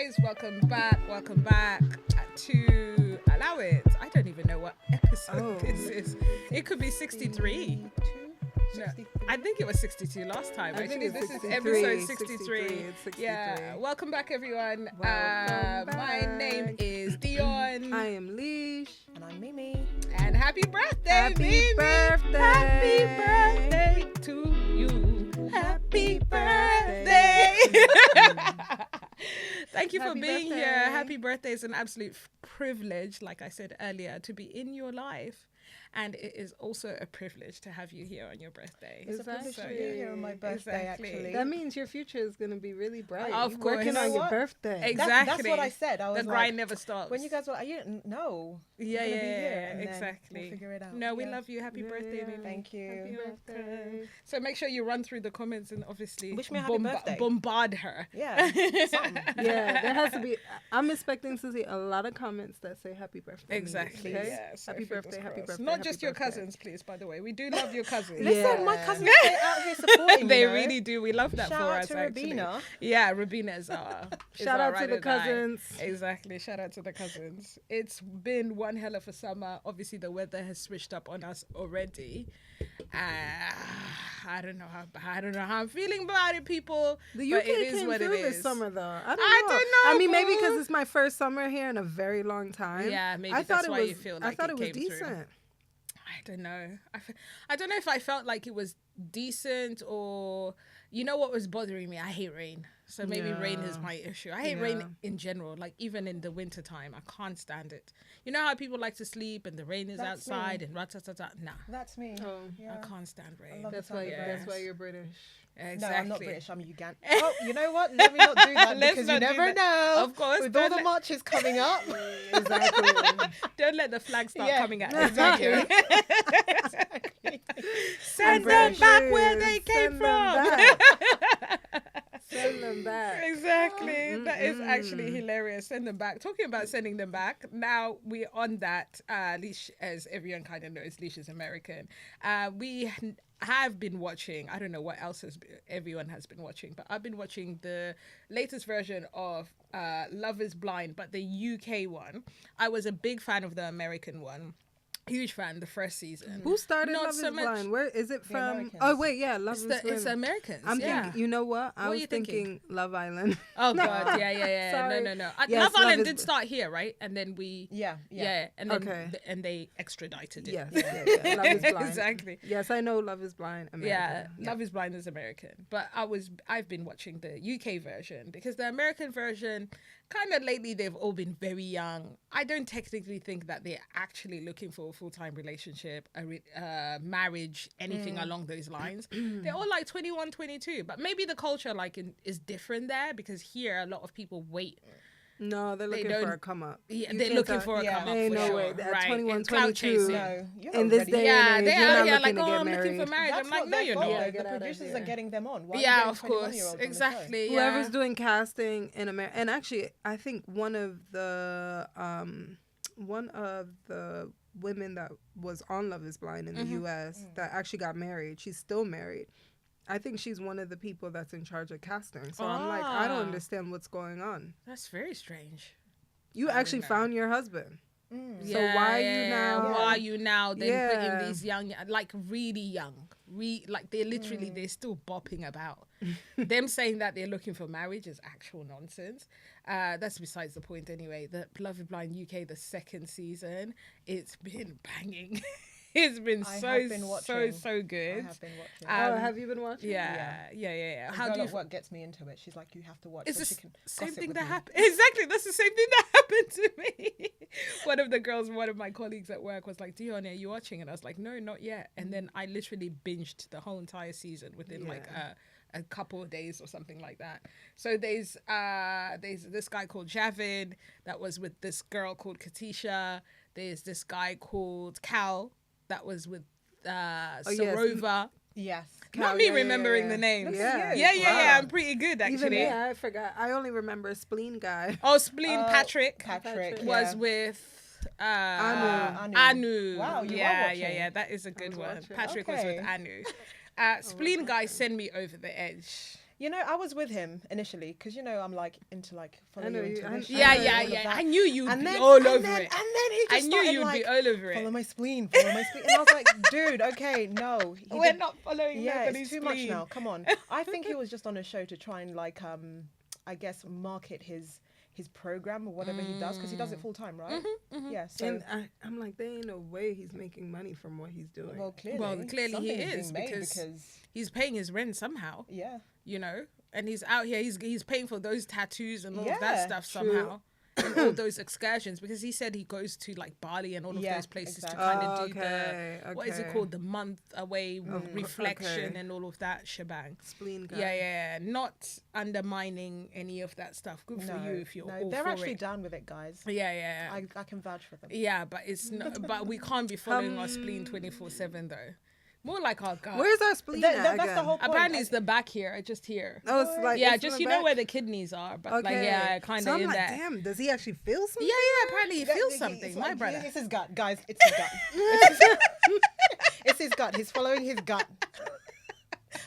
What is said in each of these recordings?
guys, welcome back to Allow It. I don't even know what episode this is. It could be 63. No, I think it was 62 last time. Actually, this is episode 63. It's 63. Yeah, welcome back, everyone. Welcome My name is Dion. I am Lish. And I'm Mimi. And happy birthday, Happy Mimi. birthday. Happy birthday to you. Happy birthday. Thank you for Happy being birthday. here. Happy birthday is an absolute privilege, like I said earlier, to be in your life. And it is also a privilege to have you here on your birthday. It's a privilege to be Exactly. here on my birthday, Exactly. actually. That means your future is going to be really bright. Of You're course. Working You know on your what? birthday. Exactly. That's what I said. I was The like, grind never stops. when you guys were like, I didn't know. yeah, gonna yeah, be here, yeah, and then exactly. we'll figure it out. No, we Yeah. love you. Happy birthday, Mimi. Thank you. Happy birthday. So make sure you run through the comments and obviously Wish me a happy birthday. bombard her. Yeah. Something. Yeah, there has to be. I'm expecting to see a lot of comments that say happy birthday. Exactly. Okay? Yeah. So Happy fingers birthday, happy crossed. birthday. Not happy just your birthday. cousins, please. By the way, we do love your cousins. Listen, my Yeah. cousins stay out here supporting me. They you know? really do. We love that Shout for out us. to actually. Rabina. Yeah, Rabina's our. is Shout our out to ride the or die. cousins. Exactly. Shout out to the cousins. It's been one hell of a summer. Obviously, the weather has switched up on us already. I don't know how I'm feeling about it, people. The but UK it is came what through it this is. summer, though. I I don't know, I mean, maybe boo. because it's my first summer here in a very long time. Yeah, maybe I thought that's it why was, you feel I like thought it it was came through. decent. I don't know. I don't know if I felt like it was decent or, you know what was bothering me? I hate rain. So maybe rain is Yeah. my issue. I hate Yeah. rain in general, like even in the winter time. I can't stand it. You know how people like to sleep and the rain is That's outside me. and ratata? Nah, That's me. Oh. Yeah. I can't stand rain. love That's the why. time. That's Yes. why you're British. Exactly. No, I'm not British. I'm Ugandan. Oh, you know what? Let me not do that Let's because not you do never that. know. Of course, With don't all the let- marches coming up. Exactly. Don't let the flag start Yeah, coming at us. exactly. Send I'm them back British. where they came Send them from. back. Send them back. Exactly. That is actually hilarious. Send them back. Talking about sending them back, now we're on that. Lish, as everyone kind of knows, Lish is American. We have been watching, I don't know what else everyone has been watching, but I've been watching the latest version of Love is Blind, but the UK one. I was a big fan of the American one. Huge fan, the first season. Who started Not Love so is much- Blind? Where is it from? Americans. Oh wait, yeah, Love It's, is the, Blind. it's Americans. I'm yeah. thinking. You know what? I What are was you thinking? thinking Love Island. Oh God, yeah. Sorry. No. Yes, Love Love Island is- did start here, right? And then we, Yeah. and then Okay. and they extradited it. Yes, yeah. Love is Blind. Exactly. Yes, I know Love is Blind. Yeah, America. Love is Blind is American, but I've been watching the UK version because the American version, kind of lately they've all been very young. I don't technically think that they're actually looking for a full-time relationship, marriage, anything along those lines. They're all like 21, 22, but maybe the culture is different there because here a lot of people wait. No, they're looking don't- for a come up. Yeah, You they're can't looking tell- for a yeah. come up Ain't for no sure. way. At Right? 21, And clout 22. chasing. No, you're In not this ready. day Yeah, and age, they you're are not here looking like, to oh, get I'm looking for married. marriage. That's I'm like, not no, their you're fault, not. though. Get The out of producers here. are getting them on. Why are you Yeah, getting of course, 21-year-olds on the show? exactly. Whoever's Yeah. doing casting in America, and actually, I think one of the women that was on Love is Blind in the U.S. that actually got married, she's still married. I think she's one of the people that's in charge of casting. So I'm like, I don't Ah. understand what's going on. That's very strange. You actually found your husband. Mm. So why are you now? Why are you now then Yeah. putting these young, like really young, like they're literally they're still bopping about. Them saying that they're looking for marriage is actual nonsense. That's besides the point anyway. The Love is Blind UK, the second season, it's been banging. It's been I so have been watching. So good. I have been watching. Oh, Um, have you been watching? Yeah. The How girl do you? at work gets me into it. She's like, you have to watch. It's so the she can same gossip thing with that me. happened. Exactly, that's the same thing that happened to me. One of my colleagues at work was like, "Dion, are you watching?" And I was like, "No, not yet." And then I literally binged the whole entire season within a couple of days or something like that. So there's this guy called Javid that was with this girl called Katisha. There's this guy called Cal that was with Sarova. Yes. Not me remembering the names. Yeah. Yeah. I'm pretty good actually. Even me, I forgot. I only remember Spleen guy. Oh, Spleen Patrick Patrick was yeah. with Anu. Anu. Wow, you are yeah, watching. yeah. That is a good one. watching. Patrick was Okay. with Anu. Spleen guy sent me over the edge. You know, I was with him initially because you know I'm like into like following know your you- intuition. Yeah, and yeah, all of yeah. that. I knew you'd And be then, all and over then, it. And then he I just knew started you'd like, be all over follow it. my spleen, follow my spleen. And I was like, dude, okay, no. He We're did- not following Yeah, nobody's it's too much spleen. now. Come on. I think he was just on a show to try and like, I guess, market his program or whatever he does because he does it full time, right? Yeah. So And I'm like, there ain't no way he's making money from what he's doing. well, clearly, Well, clearly he something is being made because he's paying his rent somehow, yeah. you know, and he's out here. He's paying for those tattoos and all of Yeah, that stuff true. somehow. And all those excursions because he said he goes to like Bali and all of Yeah, those places exactly. to kind of do okay, the what is it okay. called, the month away reflection okay. and all of that shebang. Spleen guy. Yeah, not undermining any of that stuff. Good for you if you're all they're for actually it. down with it, guys. Yeah. I can vouch for them. Yeah, but it's not. But we can't be following our spleen 24/7 though. More like our gut. Where's our spleen That- at that's the again? whole point. Apparently, it's the back here, just here. Oh, it's like Yeah, it's in just the you know back? where the kidneys are, but like yeah, kind So of I'm in like, there. damn, does he actually feel something? Yeah. Apparently, he feels It's something. like- My brother. It's his gut, guys. It's his gut. It's his gut. He's following his gut.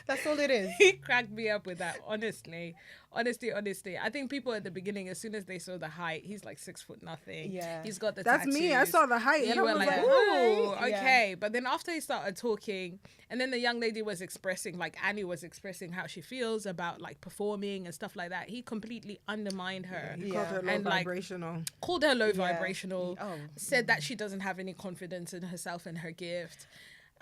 That's all it is. He cracked me up with that. Honestly. I think people at the beginning, as soon as they saw the height, he's like 6 foot nothing. Yeah. He's got the That's me. I tattoos. saw the height. And You I were was like, like, oh, "Ooh." okay. But then after he started talking, and then the young lady was expressing, like Annie was expressing how she feels about like performing and stuff like that. He completely undermined her. He called her low And, like, vibrational. Called her low vibrational. Oh. Said that she doesn't have any confidence in herself and her gift.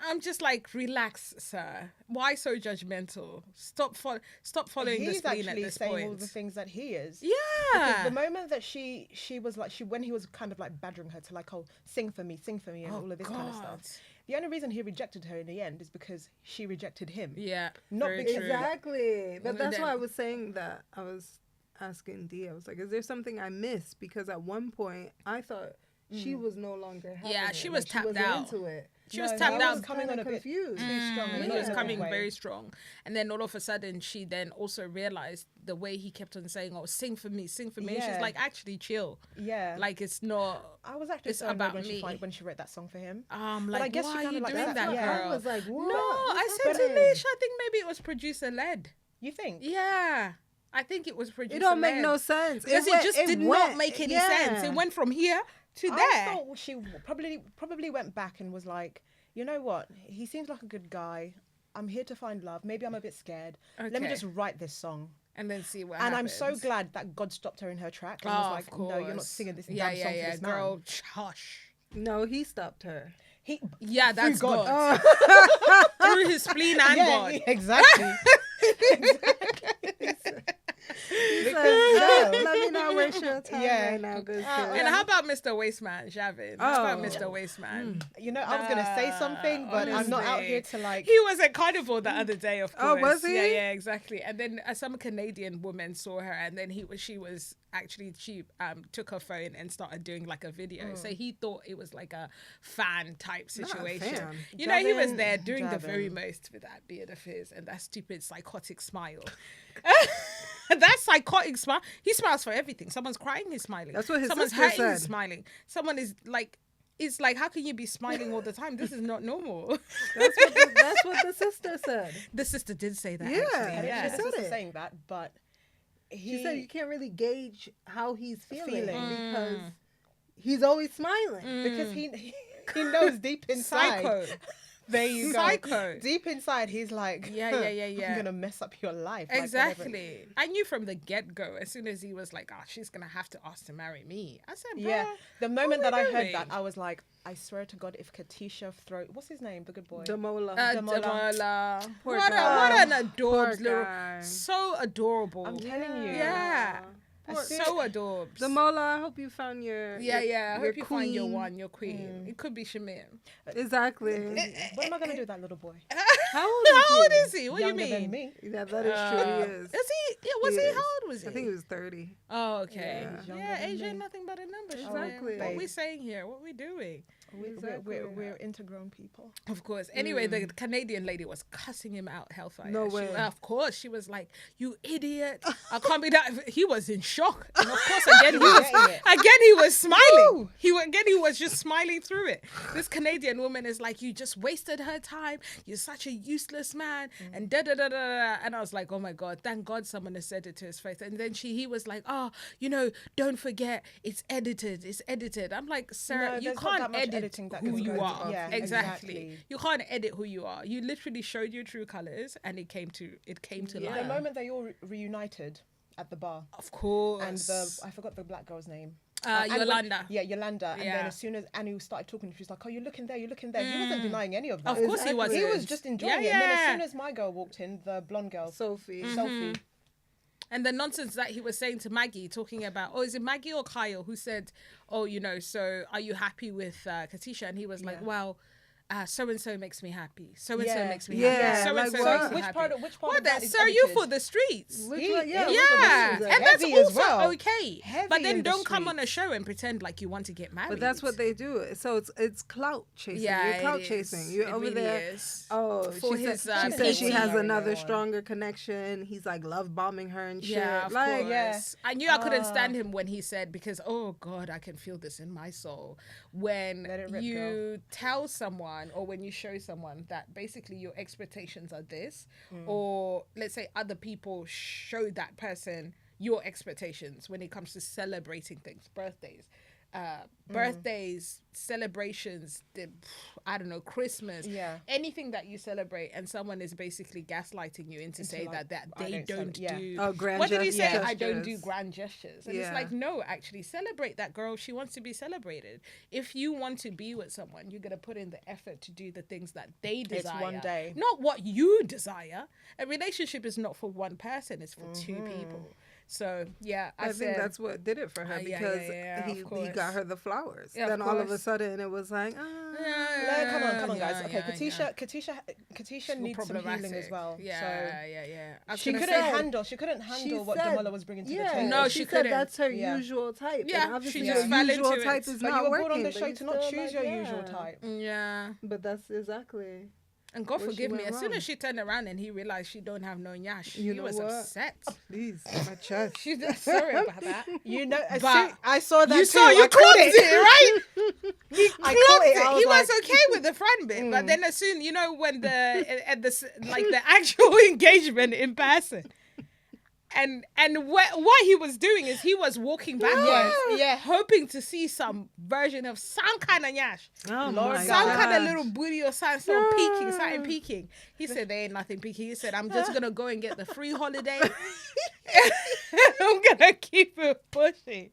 I'm just like, relax, sir. Why so judgmental? Stop following the He's spleen at actually this saying point. all the things that he is. Yeah. The moment that she was like when he was kind of like badgering her to like, oh, sing for me and all of this kind of God. stuff. The only reason he rejected her in the end is because she rejected him. Yeah. Not very because- true. Exactly. But And that's then- why I was saying that. I was asking Dee. I was like, is there something I missed? Because at one point, I thought she was no longer having Yeah, it. she Like, was tapped wasn't out. into it. She was No, tapped he out. was coming on a bit confused. too strong. He in was a coming way. very strong. And then all of a sudden, she then also realized the way he kept on saying, oh, sing for me. And she's Yeah. like, actually, chill. Yeah. Like, it's not. I was actually it's so annoyed about when me. when she wrote that song for him. Like, I guess why she are kinda you like doing that. that, Yeah. girl? I was like, what? No, I What's said to happening? Lish, I think maybe it was producer-led. You think? Yeah. I think it was producer-led. It don't make no sense. Because it just did not make any sense. It went from here to I there. thought she probably went back and was like, you know what? He seems like a good guy. I'm here to find love. Maybe I'm a bit scared. Let me Okay. just write this song. And then see what And happens. I'm so glad that God stopped her in her track and Oh, was like, of no, you're not course. singing this Yeah, damn song yeah, for this girl. man. Hush. No, he stopped her. He, Yeah, that's Through God. God. Through his spleen and yeah, God. exactly. He said, "No, let me not waste your time Yeah. right now, good And how about Mr. Wasteman, Javin? How about Oh. Mr. Wasteman? You know, I was gonna say something, but I'm not out honestly. here to like. He was at Carnival the other day, of course. Oh, was he? Yeah, exactly. And then some Canadian woman saw her, and then she took her phone and started doing like a video. So he thought it was like a fan type Not a situation. fan. You know, he was Javin, there doing the Javin. very most with that beard of his and that stupid psychotic smile. That psychotic smile. He smiles for everything. Someone's crying, he's smiling. That's what his Someone's sister hurting, he's said. smiling. Someone is like. It's like, how can you be smiling all the time? This is not normal. That's what the sister said. The sister did say that. Yeah, I actually. didn't Yeah. hear the said sister it. saying that, but She said you can't really gauge how he's feeling Feeling. because he's always smiling. because he knows deep inside. Psycho. There you go. Psycho. Deep inside, he's like, Yeah. I'm gonna mess up your life. like, whatever. Exactly. I knew from the get-go, as soon as he was like, she's going to have to ask to marry me. I said, Yeah. bruh, The moment what that we I heard doing? that, I was like, I swear to God, if Katisha what's his name, the good boy? Damola. Damola. Damola. Poor What guy. an adorable Poor little, guy. so adorable. I'm telling you. Yeah. Poor- So adorable. Damola, I hope you found your Yeah. I your hope you find your queen. one, your queen. It could be Shamir. Exactly. What am I gonna do with that little boy? How old is How old he? is he? What do you Younger mean? than me. Yeah, that is true. He is. Is he? Yeah, was he? is. How old was he? I think he was 30. Oh, okay. Yeah, he's Yeah, younger than age ain't me. nothing but a number. Exactly. Shamir. What we saying here? What we doing? We're intergrown people. Of course. Anyway, the Canadian lady was cussing him out hellfire. No way. Of course, she was like, "You idiot! I can't be that." He was in shock, and of course, again he was smiling. He was just smiling through it. This Canadian woman is like, "You just wasted her time. You're such a useless man," and da da da da da. And I was like, "Oh my god! Thank God someone has said it to his face." And then he was like, "Oh, don't forget, it's edited. It's edited." I'm like, "Sir, you can't edit who you are." Yeah, exactly. You can't edit who you are. You literally showed your true colors, and it came to life. The moment they all reunited at the bar, Of course. and I forgot the black girl's name. Yolanda. Yolanda. And then as soon as Annie started talking, she was like, "Oh, you're looking there, you're looking there." He wasn't denying any of that. Of course he wasn't. He was just enjoying it. And then as soon as my girl walked in, the blonde girl, Sophie. And the nonsense that he was saying to Maggie, talking about, is it Maggie or Kyle who said, so are you happy with Katisha? And he was like, well, so-and-so makes me happy. So-and-so makes me happy. So-and-so makes me happy. Which part what, of that is sir, you edited? for the streets. Yeah. And that's Heavy as also well. okay. Heavy But then in the don't come on a streets. show and pretend like you want to get married. But that's what they do. So it's clout chasing. Yeah, You're clout it is. chasing. You're It over really there. is. Oh, For she his, said she PT. has another Going on. stronger connection. He's like love bombing her and shit. Yeah, of like, course. yeah. I knew I couldn't stand him when he said, because, oh God, I can feel this in my soul. When Let it rip, you tell someone or when you show someone that basically your expectations are this, or let's say other people show that person your expectations when it comes to celebrating things, birthdays, celebrations, I don't know, Christmas, anything that you celebrate, and someone is basically gaslighting you into saying like, that they don't do. Oh, grand What did he say? gestures. I don't do grand gestures. And it's Yeah. like, no, actually, celebrate that girl. She wants to be celebrated. If you want to be with someone, you're going to put in the effort to do the things that they desire. It's one day. Not what you desire. A relationship is not for one person. It's for two people. So, yeah, I think that's what did it for her because he got her the flowers. Yeah, then of all of a course. sudden it was like, Come on, guys. Okay, Katisha needs some healing as well. She couldn't handle what said- Jamala was bringing to the table. No, she she said couldn't. that's her Yeah. usual type. Yeah, and obviously she your just fell usual into type it. is But not you were working. born on the but show you to not still choose like, your yeah. usual type. Yeah. But that's exactly. And God Where she forgive me, went as soon wrong. as she turned around and he realized she don't have no nyash, You he know was what? upset. Please, my chest. She's just sorry about that. You know, But I saw that You too. saw, you I caught clocked it, right? You I clocked caught it. it. I He was was okay with the front bit, but then as soon, when the actual engagement in person, and what he was doing is he was walking backwards, hoping to see some version of some kind of nyash, Oh Lord my some God. kind of little booty or something something peeking. He said there ain't nothing peeking. He said I'm just gonna go and get the free holiday. I'm gonna keep it pushing.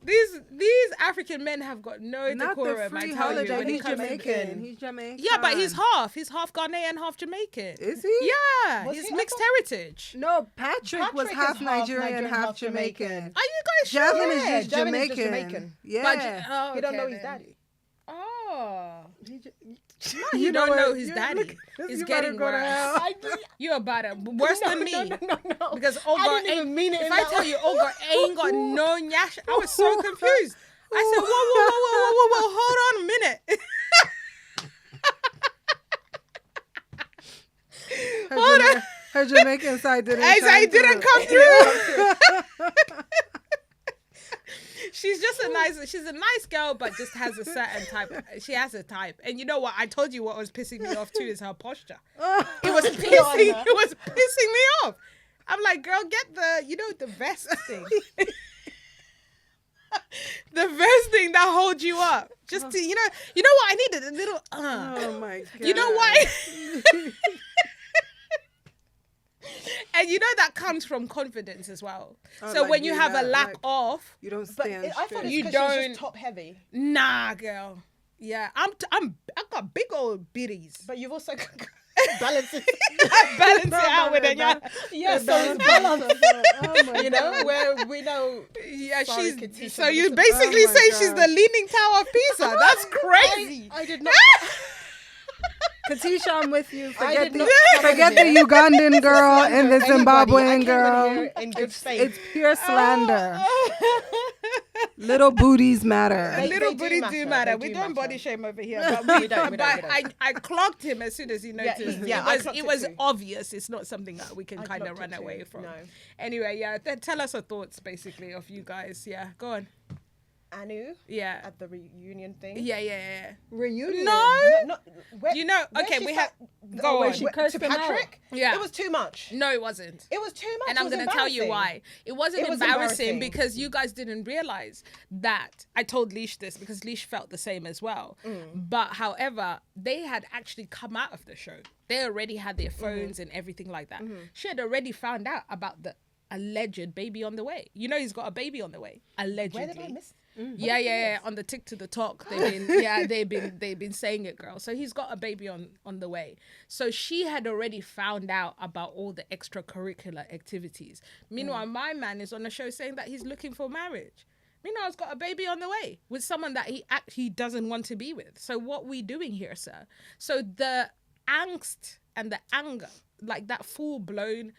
These African men have got no Not the decorum. free I tell you, holiday. when it He's comes to- Jamaican. He's Jamaican. Yeah, but he's half Ghanaian, half Jamaican. Is he? Yeah, Was he's he? mixed heritage. No, Patrick was Patrick half is half Nigerian, Nigerian, half half Jamaican. Jamaican. Are you guys sure? Javin is Yeah, just Javin is Jamaican. just Jamaican. Yeah. But, He don't know okay his then. daddy. Oh. You don't what? know his You- daddy. look, It's you better getting go to worse. hell. You're about it. Worse than me. No. Because I Olga didn't even ain't, mean it if in I that tell way. you Olga ain't got no nyash, I was so confused. I said, whoa, hold on a minute. Her Jamaican side didn't. I shine didn't through. come through. She's a nice girl, but just has a certain type. She has a type. And you know what? I told you what was pissing me off too is her posture. It was pissing me off. I'm like, girl, get the vest thing. The vest thing that holds you up. Just to, you know what? I needed a little, Oh my God. You know why? And you know that comes from confidence as well. Oh, So like when you have a lack like, of, you don't But stand I thought straight. it's You because she's don't- just top heavy. nah, girl. Yeah, I've got big old bitties. But you've also balanced it. Balance it out with a Yeah, so balance it's balanced. Oh my You know, God. where we know. Yeah, Sorry, Katisha, so but you it's a- basically Oh my say she's God. the leaning tower of Pisa. That's crazy. I did not. Katisha, I'm with you. I Forget did the, not come forget in the here Ugandan girl and the Anybody. I Zimbabwean came in girl. here in good faith. It's pure slander. Little booties matter. Little do booty matter. do matter. They we do don't body matter. shame over here, but We don't. I clocked him as soon as he noticed. I it clocked it was too. obvious. It's not something that we can I kind of clocked run it too. away from. No. Anyway, yeah, tell us your thoughts basically of you guys. Yeah, go on. Anu Yeah. at the reunion thing. Yeah. Reunion. No, where, You know, where okay, she we start- have. Go where on. she cursed to him out. Patrick. Yeah. It was too much. No, it wasn't. It was too much. And It I'm was going to tell you embarrassing. why. It wasn't It was embarrassing embarrassing. because you guys didn't realize that. I told Lish this because Lish felt the same as well. But however, they had actually come out of the show. They already had their phones and everything like that. She had already found out about the alleged baby on the way. You know, he's got a baby on the way. Allegedly. Where did I miss? Yeah. On the tick to the talk, they've been saying it, girl. So he's got a baby on the way. So she had already found out about all the extracurricular activities. Meanwhile, my man is on the show saying that he's looking for marriage. Meanwhile, he's got a baby on the way with someone that he doesn't want to be with. So what we doing here, sir? So the angst and the anger, like that full blown,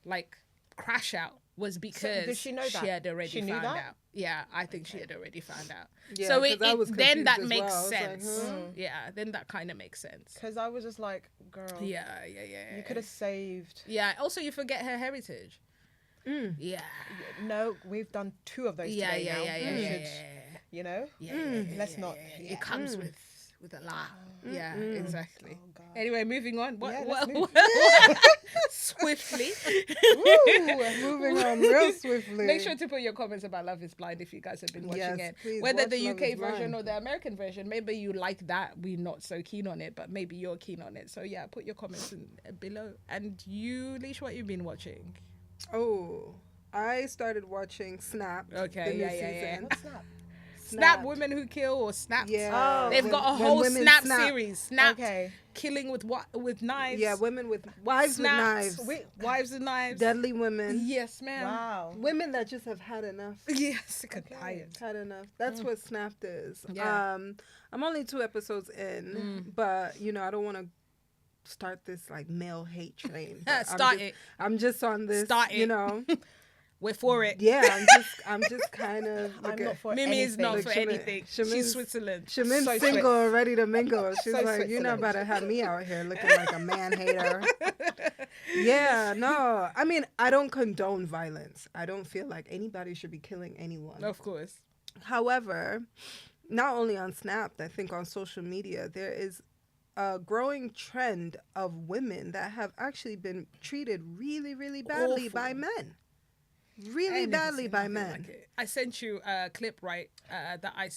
like crash out, was because did she know that? she had already She knew found that? out. Yeah, I think she had already found out. Yeah, so 'cause I was then that confused as makes well. I was like, sense. huh? Yeah, then that kind of makes sense. Because I was just like, girl. Yeah. You could have saved. Yeah. Also, you forget her heritage. Yeah. No, we've done 2 of those Yeah. today now. We should, Yeah. You know? Let's not. Yeah. It comes with a lot. Yeah, exactly. Oh, God. Anyway, moving on. Yeah, What, let's move. swiftly. Ooh, moving on real swiftly. Make sure to put your comments about Love is Blind if you guys have been watching Yes, it. please Whether watch the Love UK is version Blind. or the American version. Maybe you like that. We're not so keen on it, but maybe you're keen on it. So yeah, put your comments below. And you, Lish, what you've been watching? Oh, I started watching Snap. Okay, the new yeah. season. What's that? Snap Women Who Kill or Snapped. Yeah. Oh. They've when- got a when whole women Snap snap. series. Snapped. Okay. Killing with knives. Yeah, women with wives with Snapped. knives. Wives with knives. Deadly women. Yes, ma'am. Wow. Women that just have had enough. Yes, sick and tired. Had enough. That's what Snapped is. Yeah. I'm only 2 episodes in, but you know, I don't want to start this like male hate train. But Start it. I'm just on this. Start You it. know. We're for it. Yeah, I'm just kind of. I'm not for Mimi is anything. not Look, for Shamin- anything. Shamin's- She's Switzerland. Shamin's So single, ready to mingle. She's So like, you're not Switzerland. about to have me out here looking like a man hater. Yeah, no. I mean, I don't condone violence. I don't feel like anybody should be killing anyone. Of course. However, not only on Snap, I think on social media, there is a growing trend of women that have actually been treated really, really badly Awful. by men. I Really ain't never badly seen by nothing men. like it. I sent you a clip, right? That I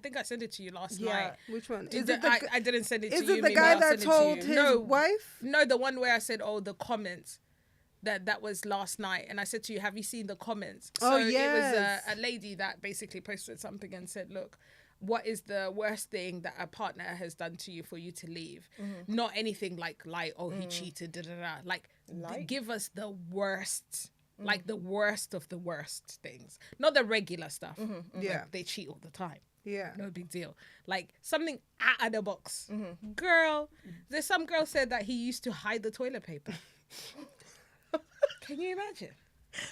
think I sent it to you last Yeah, night. which one? Did Is the- it the, I didn't send it to is you. it the Mimi, guy I'll that send it to told you. his wife? No, the one where I said, "Oh, the comments." That was last night, and I said to you, "Have you seen the comments?" Oh, so yes. it was a lady that basically posted something and said, "Look, what is the worst thing that a partner has done to you for you to leave? Not anything like oh he cheated, da da da. Like, Like? give us the worst." Like the worst of the worst things, not the regular stuff. Yeah. Like, they cheat all the time. Yeah. No big deal. Like something out of the box. Girl, there's some girl said that he used to hide the toilet paper. Can you imagine?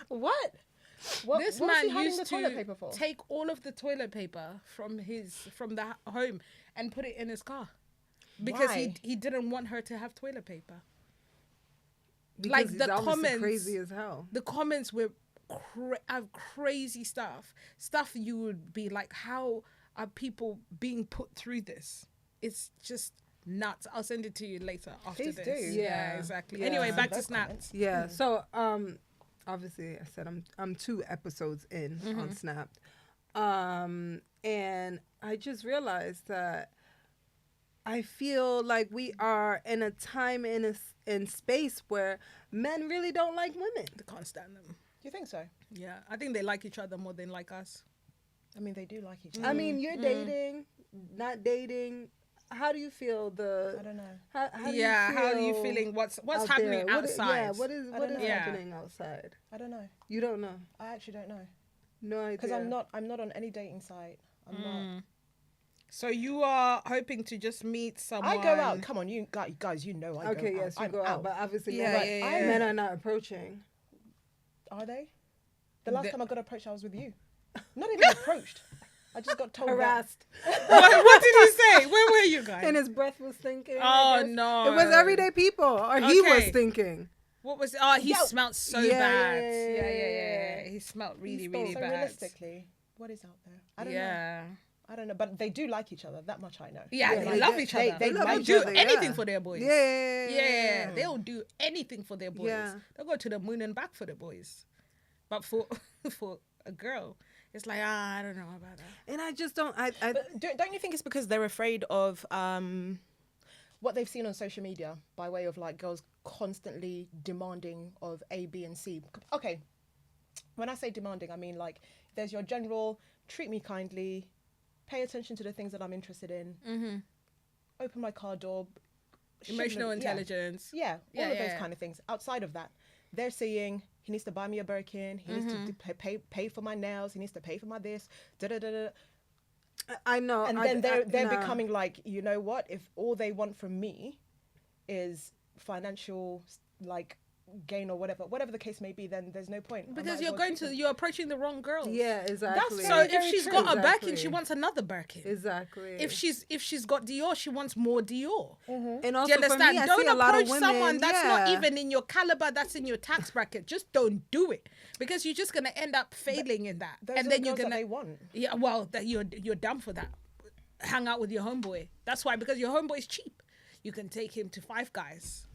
What? This what was man he hiding used the to toilet paper for? take all of the toilet paper from the home and put it in his car because Why? he didn't want her to have toilet paper. Because Like, he's the obviously comments- crazy as hell. The comments were crazy stuff you would be like, how are people being put through this? It's just nuts. I'll send it to you later after Please this. do. Yeah, Yeah. exactly. Yeah. Anyway, back to Those Snap. comments. Yeah. So obviously I said I'm 2 episodes in on Snap. And I just realized that I feel like we are in a time in space where men really don't like women. They can't stand them. Do you think so? Yeah, I think they like each other more than like us. I mean, they do like each other. I mean, you're dating, not dating. How do you feel I don't know. how do Yeah, you feel how are you feeling? What's out happening there? outside? What is I don't know. Yeah. happening outside? I don't know. You don't know. I actually don't know. No idea. Because I'm not on any dating site. I'm not. So you are hoping to just meet someone? I go out. Come on, you guys, you know I go Okay, out. yes, you I'm go out, but obviously Yeah, men, yeah, yeah. men are not approaching. Are they? The last The- time I got approached, I was with you. Not even approached. I just got told that. Harassed. What did he say? Where were you guys? And his breath was stinking. Oh, no. It was everyday people, or he was Okay. stinking. What was? Oh, he Yo. smelled so Yeah, bad. yeah. He smelled really, So really bad. realistically, what is out there? I don't know. Yeah. I don't know, but they do like each other. That much I know. Yeah, Yeah, they they love do. each other. They love They'll each do other, anything yeah. for their boys. Yeah. Yeah, they'll do anything for their boys. Yeah. They'll go to the moon and back for the boys. But for for a girl, it's like, I don't know about that. And I just don't. I But don't you think it's because they're afraid of what they've seen on social media by way of like girls constantly demanding of A, B, and C? Okay, when I say demanding, I mean like there's your general treat me kindly, pay attention to the things that I'm interested in, open my car door, Emotional shouldn't- yeah. intelligence. Yeah, Yeah, all of those yeah. kind of things. Outside of that, they're saying he needs to buy me a Birkin. He needs to pay for my nails. He needs to pay for my this. Da da da da. I know. And then they're becoming like, you know what? If all they want from me is financial like gain or whatever the case may be, then there's no point. I might Because as you're well going treat them. you're approaching the wrong girls. Yeah, exactly. So if she's true. got a Birkin, Exactly. she wants another Birkin. Exactly. If she's got Dior, she wants more Dior. and Do also you understand? for me, I Don't see a lot of approach women. someone that's not yeah. even in your caliber, that's in your tax bracket. Just don't do it, because you're just gonna end up failing in that, Those and are then the you're girls that gonna they want. yeah. Well, that you're dumb for that. Hang out with your homeboy. That's why, because your homeboy's cheap. You can take him to Five Guys.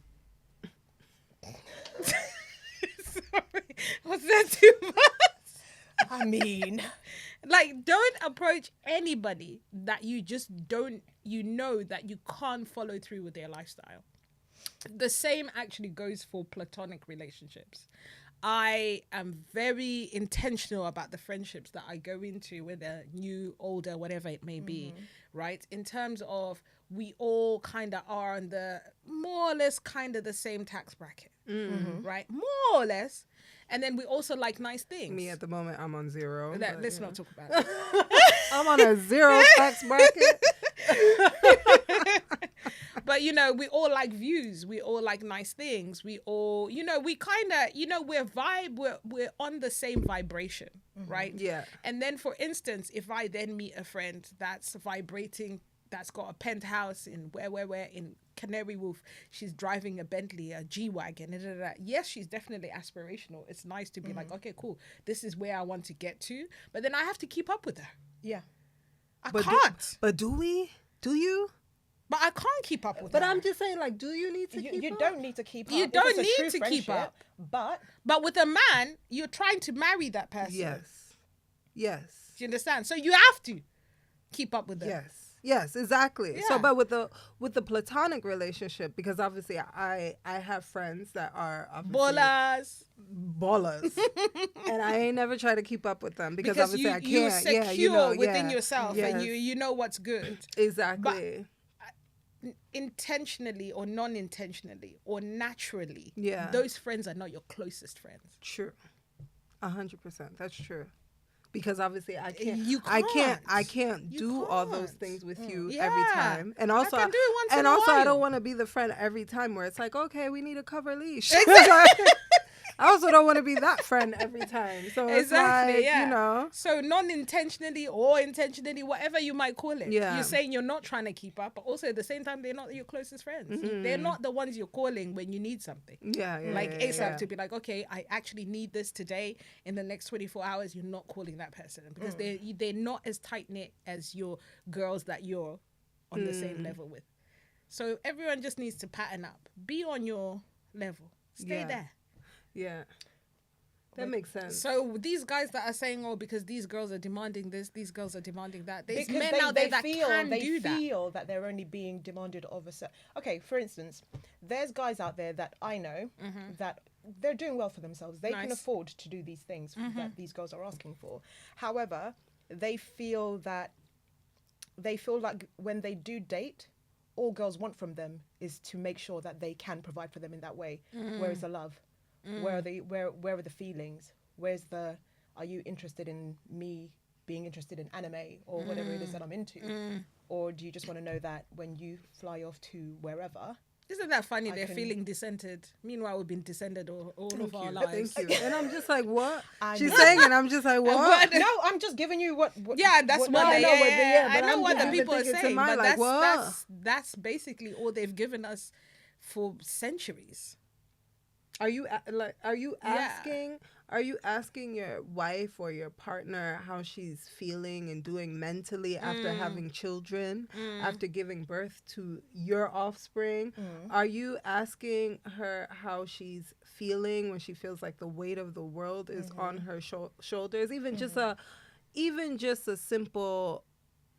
Sorry, was that too much? I mean, Like, don't approach anybody that you just don't, that you can't follow through with their lifestyle. The same actually goes for platonic relationships. I am very intentional about the friendships that I go into, whether new, older, whatever it may be, right? In terms of, we all kind of are on the more or less kind of the same tax bracket, right? More or less. And then we also like nice things. Me at the moment, I'm on zero. Let's but, not talk about it. I'm on a zero tax bracket. But, we all like views. We all like nice things. We all, we kind of, we're on the same vibration, right? Yeah. And then, for instance, if I then meet a friend that's vibrating, that's got a penthouse in where in Canary Wharf, she's driving a Bentley, a G-Wagon, da, da, da. Yes, she's definitely aspirational. It's nice to be like, okay, cool, this is where I want to get to. But then I have to keep up with her. yeah. I But can't. But do we? Do you? But I can't keep up with But her. I'm just saying, like, do you need to keep You up? don't need to keep up. You if don't it's a need true to keep friendship, up. But But with a man, you're trying to marry that person. Yes. Yes. Do you understand? So you have to keep up with them. Yes, exactly. So, Yeah. but with the platonic relationship, because obviously I have friends that are obviously ballers, and I ain't never try to keep up with them because obviously I you're can't. secure Yeah, you know, within yeah. yourself, Yes. and you know what's good. Exactly. Intentionally or non-intentionally or naturally, Yeah. those friends are not your closest friends. True. 100%. That's true. Because obviously I can't. You I can't. can't You do all those can't. things with you Yeah. every time. And also, I can do it once and in a also, I while. don't want to be the friend every time where it's like, okay, we need a cover leash. I also don't want to be that friend every time. So it's Exactly, like, yeah. you know. So non-intentionally or intentionally, whatever you might call it, Yeah. you're saying you're not trying to keep up, but also at the same time, they're not your closest friends. They're not the ones you're calling when you need something. Yeah, yeah. Like yeah, ASAP yeah. to be like, okay, I actually need this today. In the next 24 hours, you're not calling that person because they're not as tight knit as your girls that you're on the same level with. So everyone just needs to pattern up, be on your level, stay Yeah. there. Yeah. That makes sense. So these guys that are saying, oh, because these girls are demanding this, these girls are demanding that. There's because men out there that can do that. feel that they're only being demanded of a certain. Okay, for instance, there's guys out there that I know that they're doing well for themselves. They can Nice. afford to do these things that these girls are asking for. However, they feel like when they do date, all girls want from them is to make sure that they can provide for them in that way. Where is the love? Where are the feelings? Where's the, are you interested in me being interested in anime or whatever it is that I'm into? Or do you just want to know that when you fly off to wherever, Isn't that funny? They're can- feeling descended. Meanwhile, we've been descended all of our you. lives. Thank you. And I'm just like, what? I She's know. saying, and I'm just like, what? No, I'm just giving you what Yeah, that's what I they. know, but Yeah, I but know I'm what the just people are thinking to saying, my, but like, what? that's basically all they've given us for centuries. Are you Yeah. asking your wife or your partner how she's feeling and doing mentally after having children, after giving birth to your offspring? Are you asking her how she's feeling when she feels like the weight of the world is on her shoulders? Even just a simple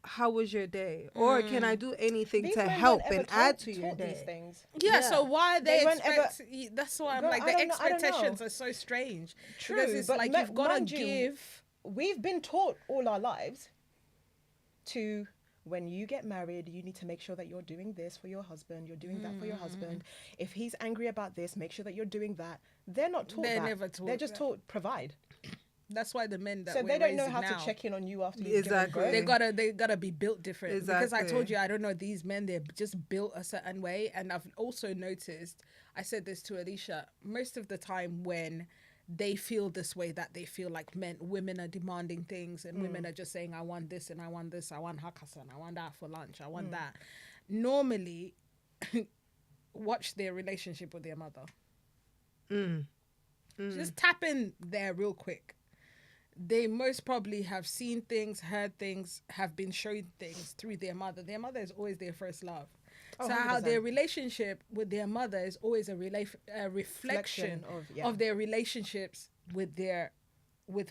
how was your day? Or can I do anything These to men help weren't ever and add to taught your these day? things. Yeah, so why They they weren't expect? That's why I'm Girl, like I the don't know- I don't know. expectations are so strange. True, because it's but like you've got to mind you, give. We've been taught all our lives to, when you get married, you need to make sure that you're doing this for your husband, you're doing that for your husband. If he's angry about this, make sure that you're doing that. They're not taught They're that. never taught They're just that. taught provide. That's why the men that So we're they don't know raising how now, to check in on you after you've Exactly. given birth. they gotta be built different. Because I Exactly. told you, I don't know, these men, they're just built a certain way. And I've also noticed, I said this to Alicia, most of the time when they feel this way, that they feel like women are demanding things, and women are just saying, I want this and I want this, I want hakkasan, I want that for lunch, I want that. Normally, watch their relationship with their mother. Just tap in there real quick. They most probably have seen things, heard things, have been shown things through their mother. Their mother is always their first love. Oh, So how 100%. their relationship with their mother is always a reflection of their relationships with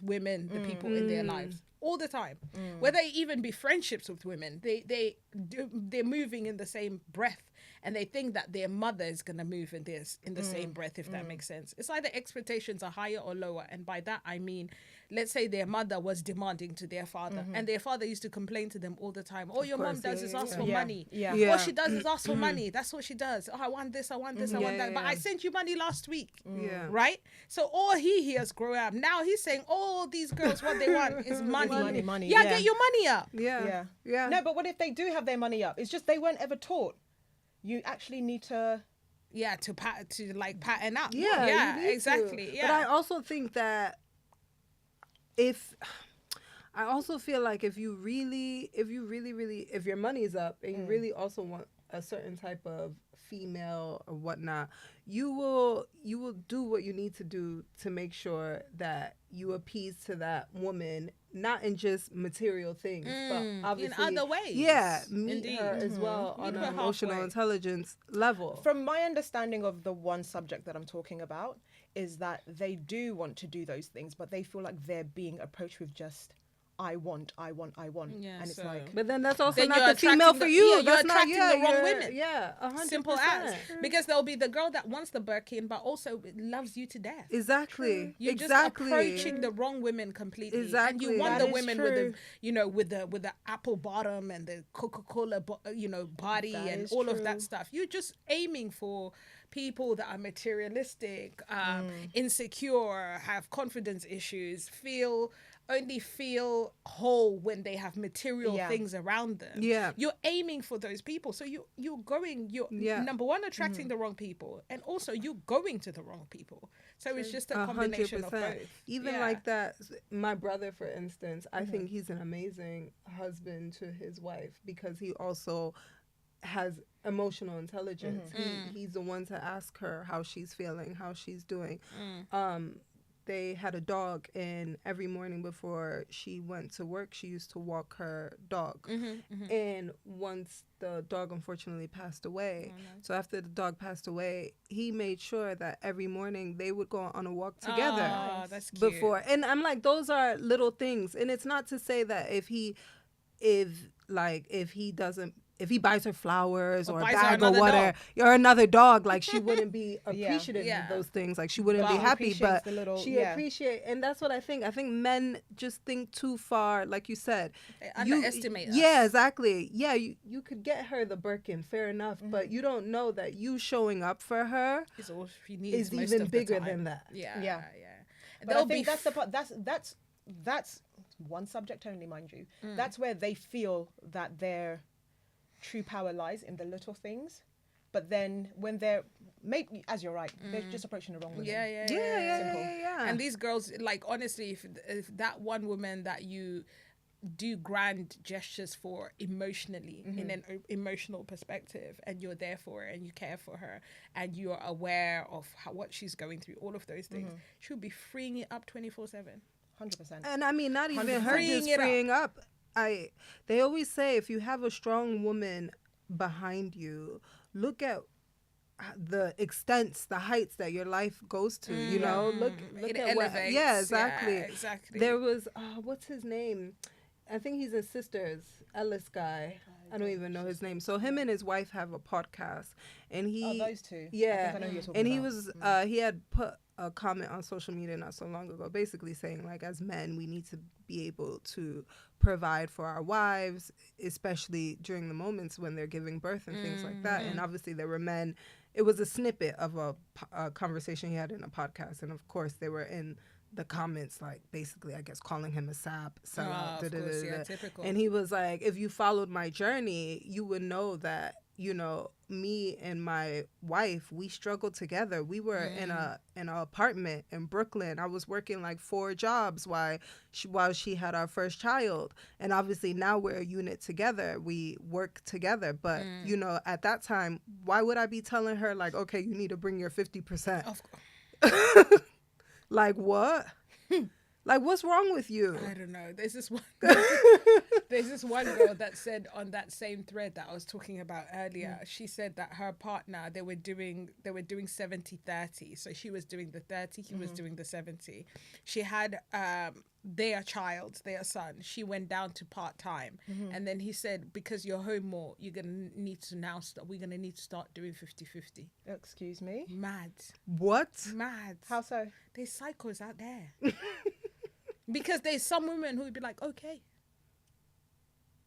women, the people in their lives, all the time. Whether it even be friendships with women, they're moving in the same breath, and they think that their mother is gonna move in the same breath, if that makes sense. It's either expectations are higher or lower, and by that I mean, let's say their mother was demanding to their father, and their father used to complain to them all the time. All your mom does is ask for money. Yeah. All she does is ask for money. That's what she does. Oh, I want this, I want this, I want that. But I sent you money last week. Yeah. Right? So all he hears growing up, now he's saying all these girls, what they want is money. Money. Yeah, get your money up. Yeah. No, but what if they do have their money up? It's just they weren't ever taught. You actually need to. Yeah, to pattern up. Yeah, Yeah, you need exactly. to. Yeah. But I also think that I also feel like if your money's up and you really also want a certain type of female or whatnot, you will do what you need to do to make sure that you appease to that woman, not in just material things, but obviously in other ways. Yeah, meet Indeed. her as well Meet on her an emotional halfway. intelligence level. From my understanding of the one subject that I'm talking about, is that they do want to do those things, but they feel like they're being approached with just, I want. Yeah, and it's so- like, But then that's also Then not you're the female attracting for the- you. yeah, you're That's not attracting the wrong women. Yeah, 100%. Simple as. Because there'll be the girl that wants the Birkin, but also loves you to death. Exactly. You're just exactly. approaching the wrong women completely. And Exactly. you want That the is women true. with the apple bottom and the Coca-Cola body That and is all of true. that stuff. You're just aiming for people that are materialistic, insecure, have confidence issues, only feel whole when they have material Yeah. things around them. Yeah. You're aiming for those people. So you're Yeah. number one, attracting the wrong people, and also you're going to the wrong people. So it's just a combination of both. Even Yeah. like that, my brother, for instance, I think he's an amazing husband to his wife because he also has emotional intelligence. He's the one to ask her how she's feeling, how she's doing. They had a dog, and every morning before she went to work, she used to walk her dog. And once the dog unfortunately passed away, so after the dog passed away, he made sure that every morning they would go on a walk together. Oh, that's cute. Before. And I'm like, those are little things. And it's not to say that if he buys her flowers or a buys her bag or another whatever, or another dog, like she wouldn't be appreciative Yeah. of those things. Like she wouldn't be But happy, appreciates but the little- she yeah. appreciate. And that's what I think. I think men just think too far, like you said. They underestimate us. Yeah, exactly. Yeah, you could get her the Birkin, fair enough, but you don't know that you showing up for her Is all she needs is most even of the bigger time. than that. Yeah. Yeah. And But they'll I think be that's the part. That's one subject only, mind you. That's where they feel that their true power lies in the little things, but then when they're maybe, as you're right, they're just approaching the wrong women. Yeah. And these girls, like, honestly, if that one woman that you do grand gestures for emotionally, in an emotional perspective, and you're there for her and you care for her and you're aware of what she's going through, all of those things, she'll be freeing it up 24/7. 100%. And I mean, not even her just freeing up. They always say, if you have a strong woman behind you, look at the extents, the heights that your life goes to. You know, look it at elevates. what. Yeah, exactly. Yeah, exactly. There was what's his name? I think he's in Sisters, Ellis guy. I don't even know his name. So him and his wife have a podcast, and he those two. Yeah, I think I know who you're talking and he about. was he had put a comment on social media not so long ago, basically saying, like, as men, we need to be able to provide for our wives, especially during the moments when they're giving birth and things like that. And obviously there were men. It was a snippet of a conversation he had in a podcast, and of course they were in the comments, like, basically, I guess, calling him a sap, typical. and he was like, if you followed my journey, you would know that, you know, me and my wife, we struggled together. We were in an apartment in Brooklyn. I was working like 4 jobs while she had our first child, and obviously now we're a unit together. We work together, but you know, at that time, why would I be telling her, like, okay, you need to bring your 50%? Of course. Like, what? Like, what's wrong with you? I don't know. There's this one girl that said on that same thread that I was talking about earlier, she said that her partner, they were doing 70-30. So she was doing the 30, he was doing the 70. She had their son. She went down to part-time. And then he said, because you're home more, we're going to need to start doing 50-50. Excuse me? Mad. What? Mad. How so? There's psychos out there. Because there's some women who would be like, okay.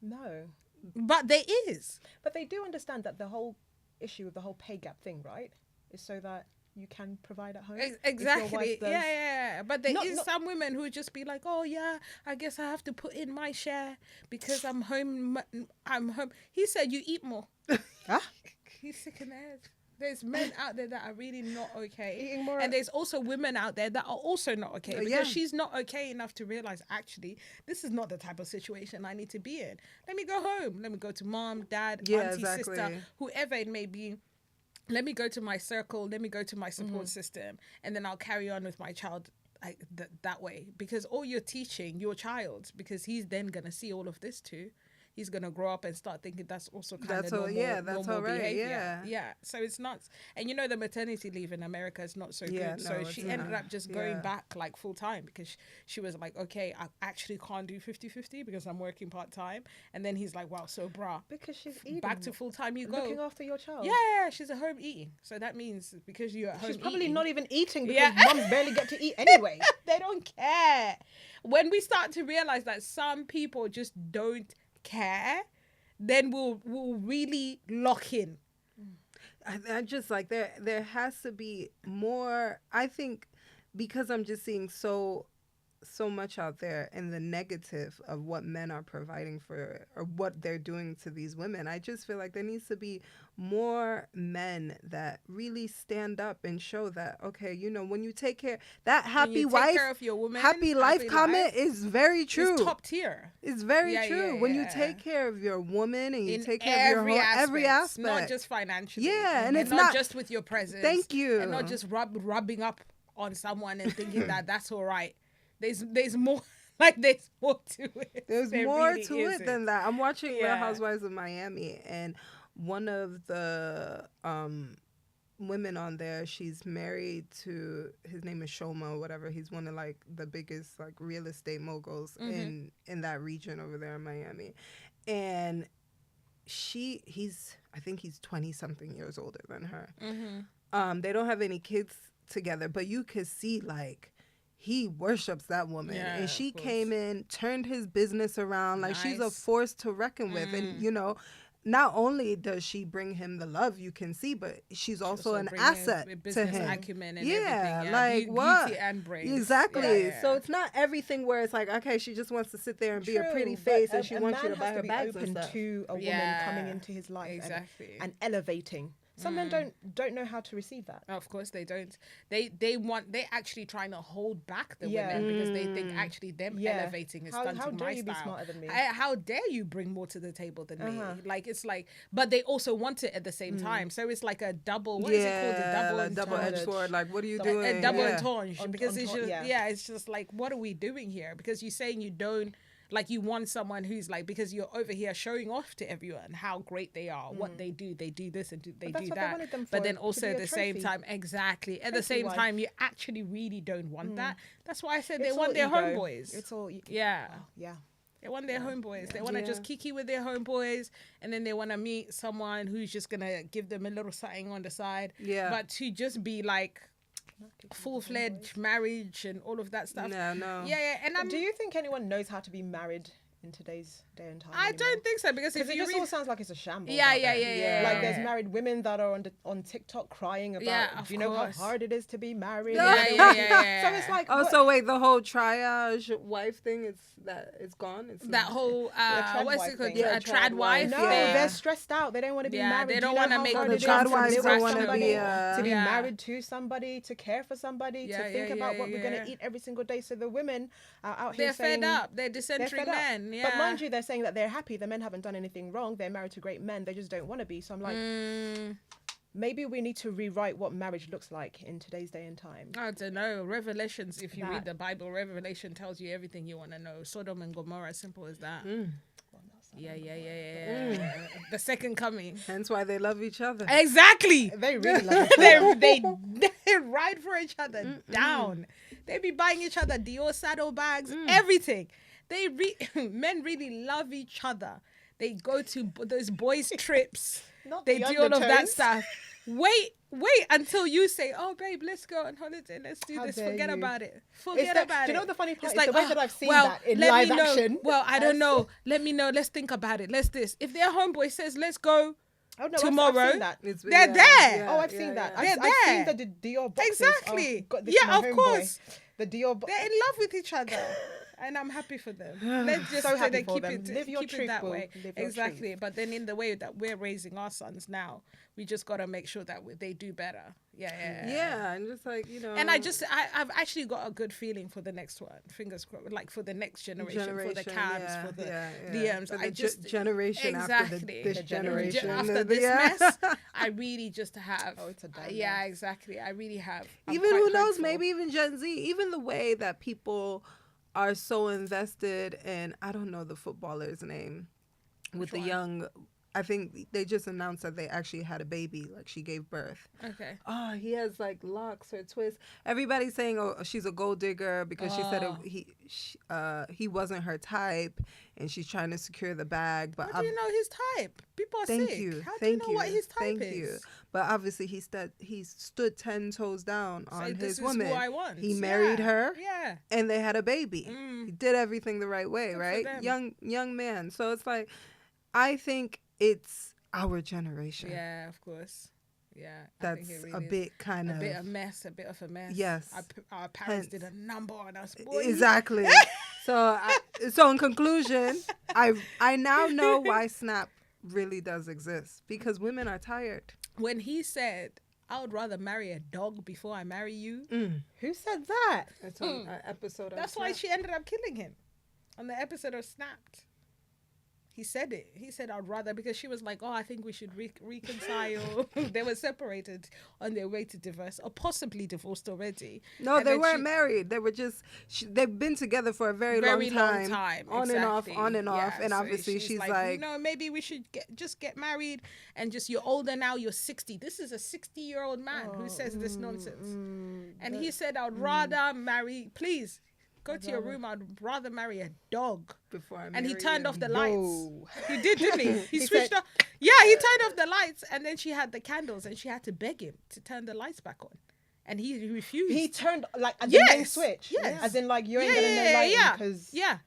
No. But there is. But they do understand that the whole issue of the whole pay gap thing, right, is so that you can provide at home. Exactly. Yeah. But there is some women who would just be like, oh, yeah, I guess I have to put in my share because I'm home. He said you eat more. Huh? He's sick in the head. There's men out there that are really not okay. Eating more. And there's also women out there that are also not okay. Because she's not okay enough to realize, actually, this is not the type of situation I need to be in. Let me go home. Let me go to mom, dad, auntie, sister, whoever it may be. Let me go to my circle. Let me go to my support system. And then I'll carry on with my child that way. Because all you're teaching your child, because he's then going to see all of this too. He's going to grow up and start thinking that's also kind of normal behavior. Yeah. So it's nuts. And you know, the maternity leave in America is not so good. So she ended up just going back like full time because she was like, okay, I actually can't do 50-50 because I'm working part time. And then he's like, wow, so brah. Because she's eating. Back to full time you go. Looking after your child. Yeah, she's at home eating. So that means because you're at home she's probably eating, not even eating because mums barely get to eat anyway. They don't care. When we start to realize that some people just don't care, then we'll really lock in. I just like there has to be more. I think because I'm just seeing so much out there in the negative of what men are providing for or what they're doing to these women. I just feel like there needs to be more men that really stand up and show that, okay, you know, when you take care, that happy wife, care of your woman, happy life comment is very true. It's top tier. It's very true. When you take care of your woman and you take care of your home, every aspect. Not just financially. Yeah. And it's not just with your presence. Thank you. And not just rubbing up on someone and thinking that that's all right. There's more, like there's more to it. There's more to it than that. I'm watching Real Housewives of Miami, and one of the women on there, she's married to, his name is Shoma or whatever. He's one of like the biggest like real estate moguls in that region over there in Miami. And I think he's 20 something years older than her. They don't have any kids together, but you could see like he worships that woman, and she came in, turned his business around. Like she's a force to reckon with. And you know, not only does she bring him the love you can see, but she's also an asset to him. Acumen and like what? Beauty and brains. Exactly. So it's not everything where it's like, okay, she just wants to sit there and be a pretty face, and she wants you to buy her bags and stuff. To a woman coming into his life and elevating. Some men don't know how to receive that. Of course they don't. They actually trying to hold back the Yeah. women because they think actually them elevating is stunting how dare my you be style. smarter than me? How dare you bring more to the table than me? Like it's like, but they also want it at the same time. So it's like a double. What is it called? A double-edged sword. Like, what are you doing? A double entendre because it's just yeah. it's just like, what are we doing here? Because you're saying you don't. Like you want someone who's like, because you're over here showing off to everyone how great they are, what they do this and they do that. But then also at the same time, exactly. At the same time, you actually really don't want that. That's why I said they want their homeboys. It's all yeah. Yeah. They want their homeboys. They want to just kiki with their homeboys, and then they want to meet someone who's just gonna give them a little something on the side. Yeah. But to just be like full-fledged marriage and all of that stuff. No. Yeah. And do you think anyone knows how to be married in today's day and time? I don't think so, because if it you just all sounds like it's a shambles. Yeah. Like there's married women that are on TikTok crying about, do you know how hard it is to be married? Yeah. So it's like, so wait, the whole triage wife thing, it's gone. It's that whole what's it called? Yeah, A trad wife. No, they're stressed out. They don't want to be married. They don't want to make the trad wives don't want to be to be married to somebody, to care for somebody, to think about what we're gonna eat every single day. So the women are out here saying they're fed up. They're dysentery men. Yeah. But mind you, they're saying that they're happy. The men haven't done anything wrong. They're married to great men. They just don't want to be. So I'm like, maybe we need to rewrite what marriage looks like in today's day and time. I don't know. Revelations, if you read the Bible, Revelation tells you everything you want to know. Sodom and Gomorrah, simple as that. Yeah. The second coming. Hence why they love each other. Exactly. They really love it. they ride for each other down. They be buying each other Dior saddlebags, everything. Men really love each other. They go to those boys' trips. They do all of that stuff. Wait until you say, "Oh, babe, let's go on holiday. Let's do this. Forget about it. Forget about it." Do you know the funny part? It's It's the way that I've seen that in live action. Well, I don't know. Let me know. Let's think about it. Let's this. If their homeboy says, "Let's go," tomorrow, I've seen that. They're there. I've seen that. They're I've there. seen the Dior boxes. Exactly. Oh, God, this is my of homeboy. course. The Dior. They're in love with each other. And I'm happy for them. Let's just So happy they for keep them. it Live your keep truth, it that boo. way. Live your Exactly. truth. But then in the way that we're raising our sons now, we just got to make sure that they do better. Yeah. And just like, And I've actually got a good feeling for the next one. Fingers crossed. Like for the next generation for the cabs, for the Liams. I just generation after this generation. After this mess, I really just have. Oh, it's a dumb yeah, mess. exactly. I really have. I'm even quite who knows, hopeful. maybe even Gen Z, even the way that people are so invested in, I don't know the footballer's name, with the young, I think they just announced that they actually had a baby, like she gave birth. Okay. Oh, he has like locks or twists. Everybody's saying, oh, she's a gold digger because she said he wasn't her type and she's trying to secure the bag. But how do you know his type? People are sick. How do you know what his type is? But obviously he stood 10 toes down on his woman. Who I want. He married her. Yeah. And they had a baby. He did everything the right way, Good right? for them. Young man. So it's like, I think it's our generation. Yeah, of course. Yeah. That's I think it really a is. bit kind a of bit of a mess. Yes. Our parents did a number on us, boy. Exactly. So in conclusion, I now know why Snap really does exist, because women are tired. When he said, "I would rather marry a dog before I marry you," Who said that? It's on an episode. that's why she ended up killing him on the episode of Snapped. He said it. He said, "I'd rather," because she was like, "Oh, I think we should reconcile." They were separated on their way to divorce, or possibly divorced already. No, And they then weren't married. They were just they've been together for a very long time. On exactly. and off. Yeah, And so obviously she's like, maybe we should get married, and just, you're older now, you're 60. This is a 60-year-old man who says this nonsense. And he said, "I'd rather marry, please go to your room, I'd rather marry a dog." before I And he marry turned you. off the lights. Whoa. He did, didn't he? He switched said- off. Yeah, he turned off the lights, and then she had the candles, and she had to beg him to turn the lights back on, and he refused. He turned like at the main Yes, switch. yes. As in like you ain't gonna know lighting because yeah.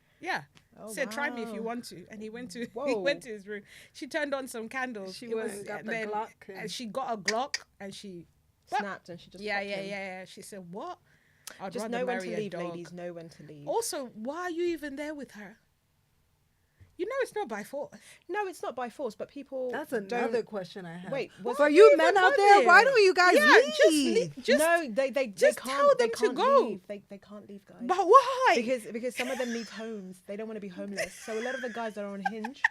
Oh, Said, "Try me if you wow. want to," and he went to he Whoa. went to his room. She turned on some candles. She It went was, and got and the then, Glock and and- she got a Glock, and she snapped and she just popped him. yeah. She said, "What? I'd Just rather know when marry to a leave, dog." ladies. Know when to leave. Also, why are you even there with her? You know, it's not by force. No, it's not by force, but people. That's another question I have. Wait, was for you men out there, bother? why don't you guys leave? Just they just can't, tell them they to can't go. Leave. They can't leave, guys. But why? Because some of them need homes. They don't want to be homeless. So a lot of the guys that are on Hinge.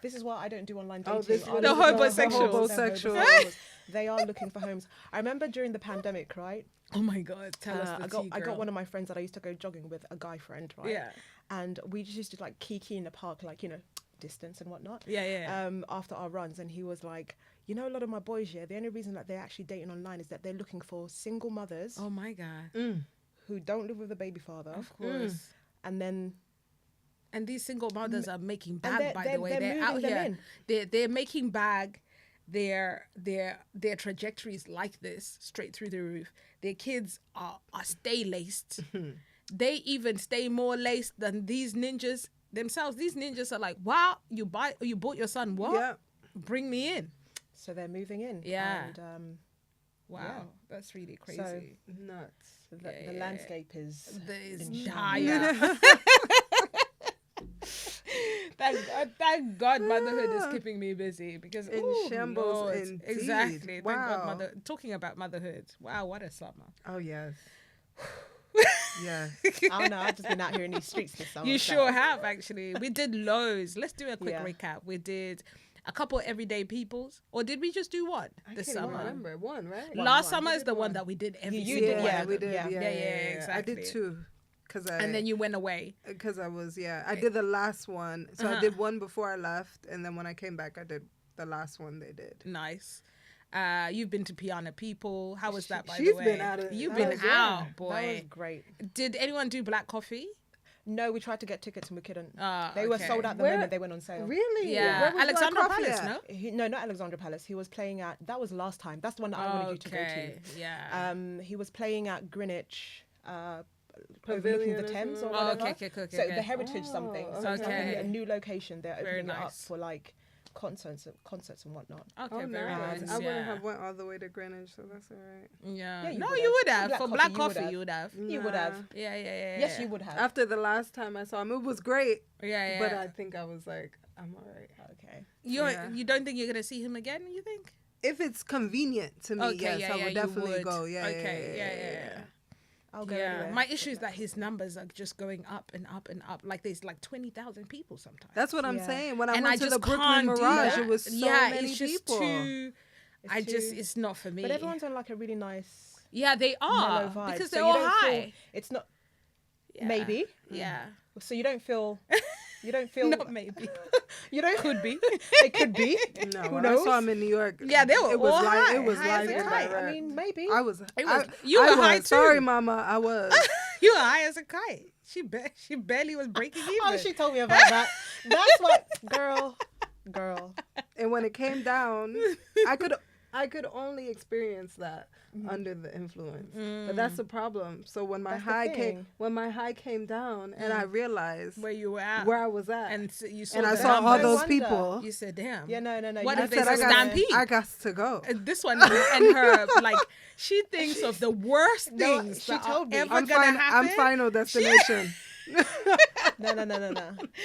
This is why I don't do online dating. this is are the looking for homosexuals. homes. They're Homosexuals. homosexuals. They are looking for homes. I remember during the pandemic, right? Oh my God, tell us the I got girl. one of my friends that I used to go jogging with, a guy friend, right? Yeah. And we just used to like kiki in the park, like, you know, distance and whatnot. Yeah. After our runs, and he was like, you know, a lot of my boys, the only reason that they're actually dating online is that they're looking for single mothers Oh my God. who don't live with a baby father. Of course. And then And these single mothers are making and bag, by the way. They're out moving them here. They're making bag. Their trajectories like this, straight through the roof. Their kids are stay laced. They even stay more laced than these ninjas themselves. These ninjas are like, wow, you bought your son what? Yeah. Bring me in. So they're moving in. Yeah. And Wow, Yeah. That's really crazy. So- Nuts. the landscape is There's in dire. Thank God motherhood is keeping me busy because In ooh, shambles Lord. indeed. Exactly. Wow. Thank God talking about motherhood. Wow, what a summer. Oh yes. Yes. I don't know. I've just been out here in these streets this summer. You so- sure have actually. We did loads. Let's do a quick Yeah. recap. We did a couple everyday peoples, or did we just do one I this can't even summer? remember. One, right? Last One. summer We is did the one one. that we did every You single did, one. yeah. we did. Yeah. Yeah, Exactly. I did two. And then you went away. Because I was, I did the last one. So I did one before I left, and then when I came back, I did the last one they did. Nice. You've been to Piana People. How was that, by She's the way? been out of- You've that been was- out, That boy. was great. Did anyone do Black Coffee? No, we tried to get tickets and we couldn't. Ah, They were okay. sold out the Where- moment they went on sale. Really? Yeah. Where was Black Alexandra Coffee Palace, at? no? No, not Alexandra Palace. He was playing at. That was last time. That's the one that I wanted you to go Okay, to. yeah. He was playing at Greenwich, overlooking Pavilion the or Thames or something? Oh, whatever. okay. So the Heritage something. Oh, So it's like okay. a new location. They're Very opening it up nice. for like concerts and whatnot. Okay, Oh, very nice. nice. I wouldn't yeah. have went all the way to Greenwich, so that's all right. Yeah. Yeah, you No, would you have. would have. Black For Coffee, Black you would Coffee, have. you would have. You would have. Yeah. Yes, you would have. After the last time I saw him, it was great, Yeah. but I think I was like, I'm all right. Okay. Yeah. You don't think you're gonna see him again? You think? If it's convenient to me, Okay, yes, I you would definitely would. go. Yeah, Okay, yeah. I'll go Yeah. anywhere. My issue is that his numbers are just going up and up and up. Like there's like 20,000 people sometimes. That's what I'm Yeah. saying. When I and went I to just the Brooklyn can't do Mirage, that. it was so yeah, many it's just people. too. It's It's not for me. But everyone's on like a really nice Yeah, they are mellow vibe. because So they're you all don't high. feel- it's not. Yeah. Maybe. Yeah. So you don't feel. You don't feel. Not maybe. You don't. Could be. It could be. No, Who when I knows? saw him in New York. Yeah, they were It was all like high, it was high as live a and kite. direct. I mean, maybe. I was. You I were high was. Sorry, too. Mama. I was. You were high as a kite. She barely was breaking even. Oh, she told me about that. That's what, girl. And when it came down, I could only experience that under the influence. But that's the problem. So when my That's the high came down, and I realized where you were at, where I was at, and you saw and I the saw all numbers. those wonder. people, You said, "Damn." Yeah, no. What you if don't they feel said like- stampede? I got to go. This one and her like she thinks of the worst No, things she that told me. are ever I'm gonna happen. I'm final destination. No.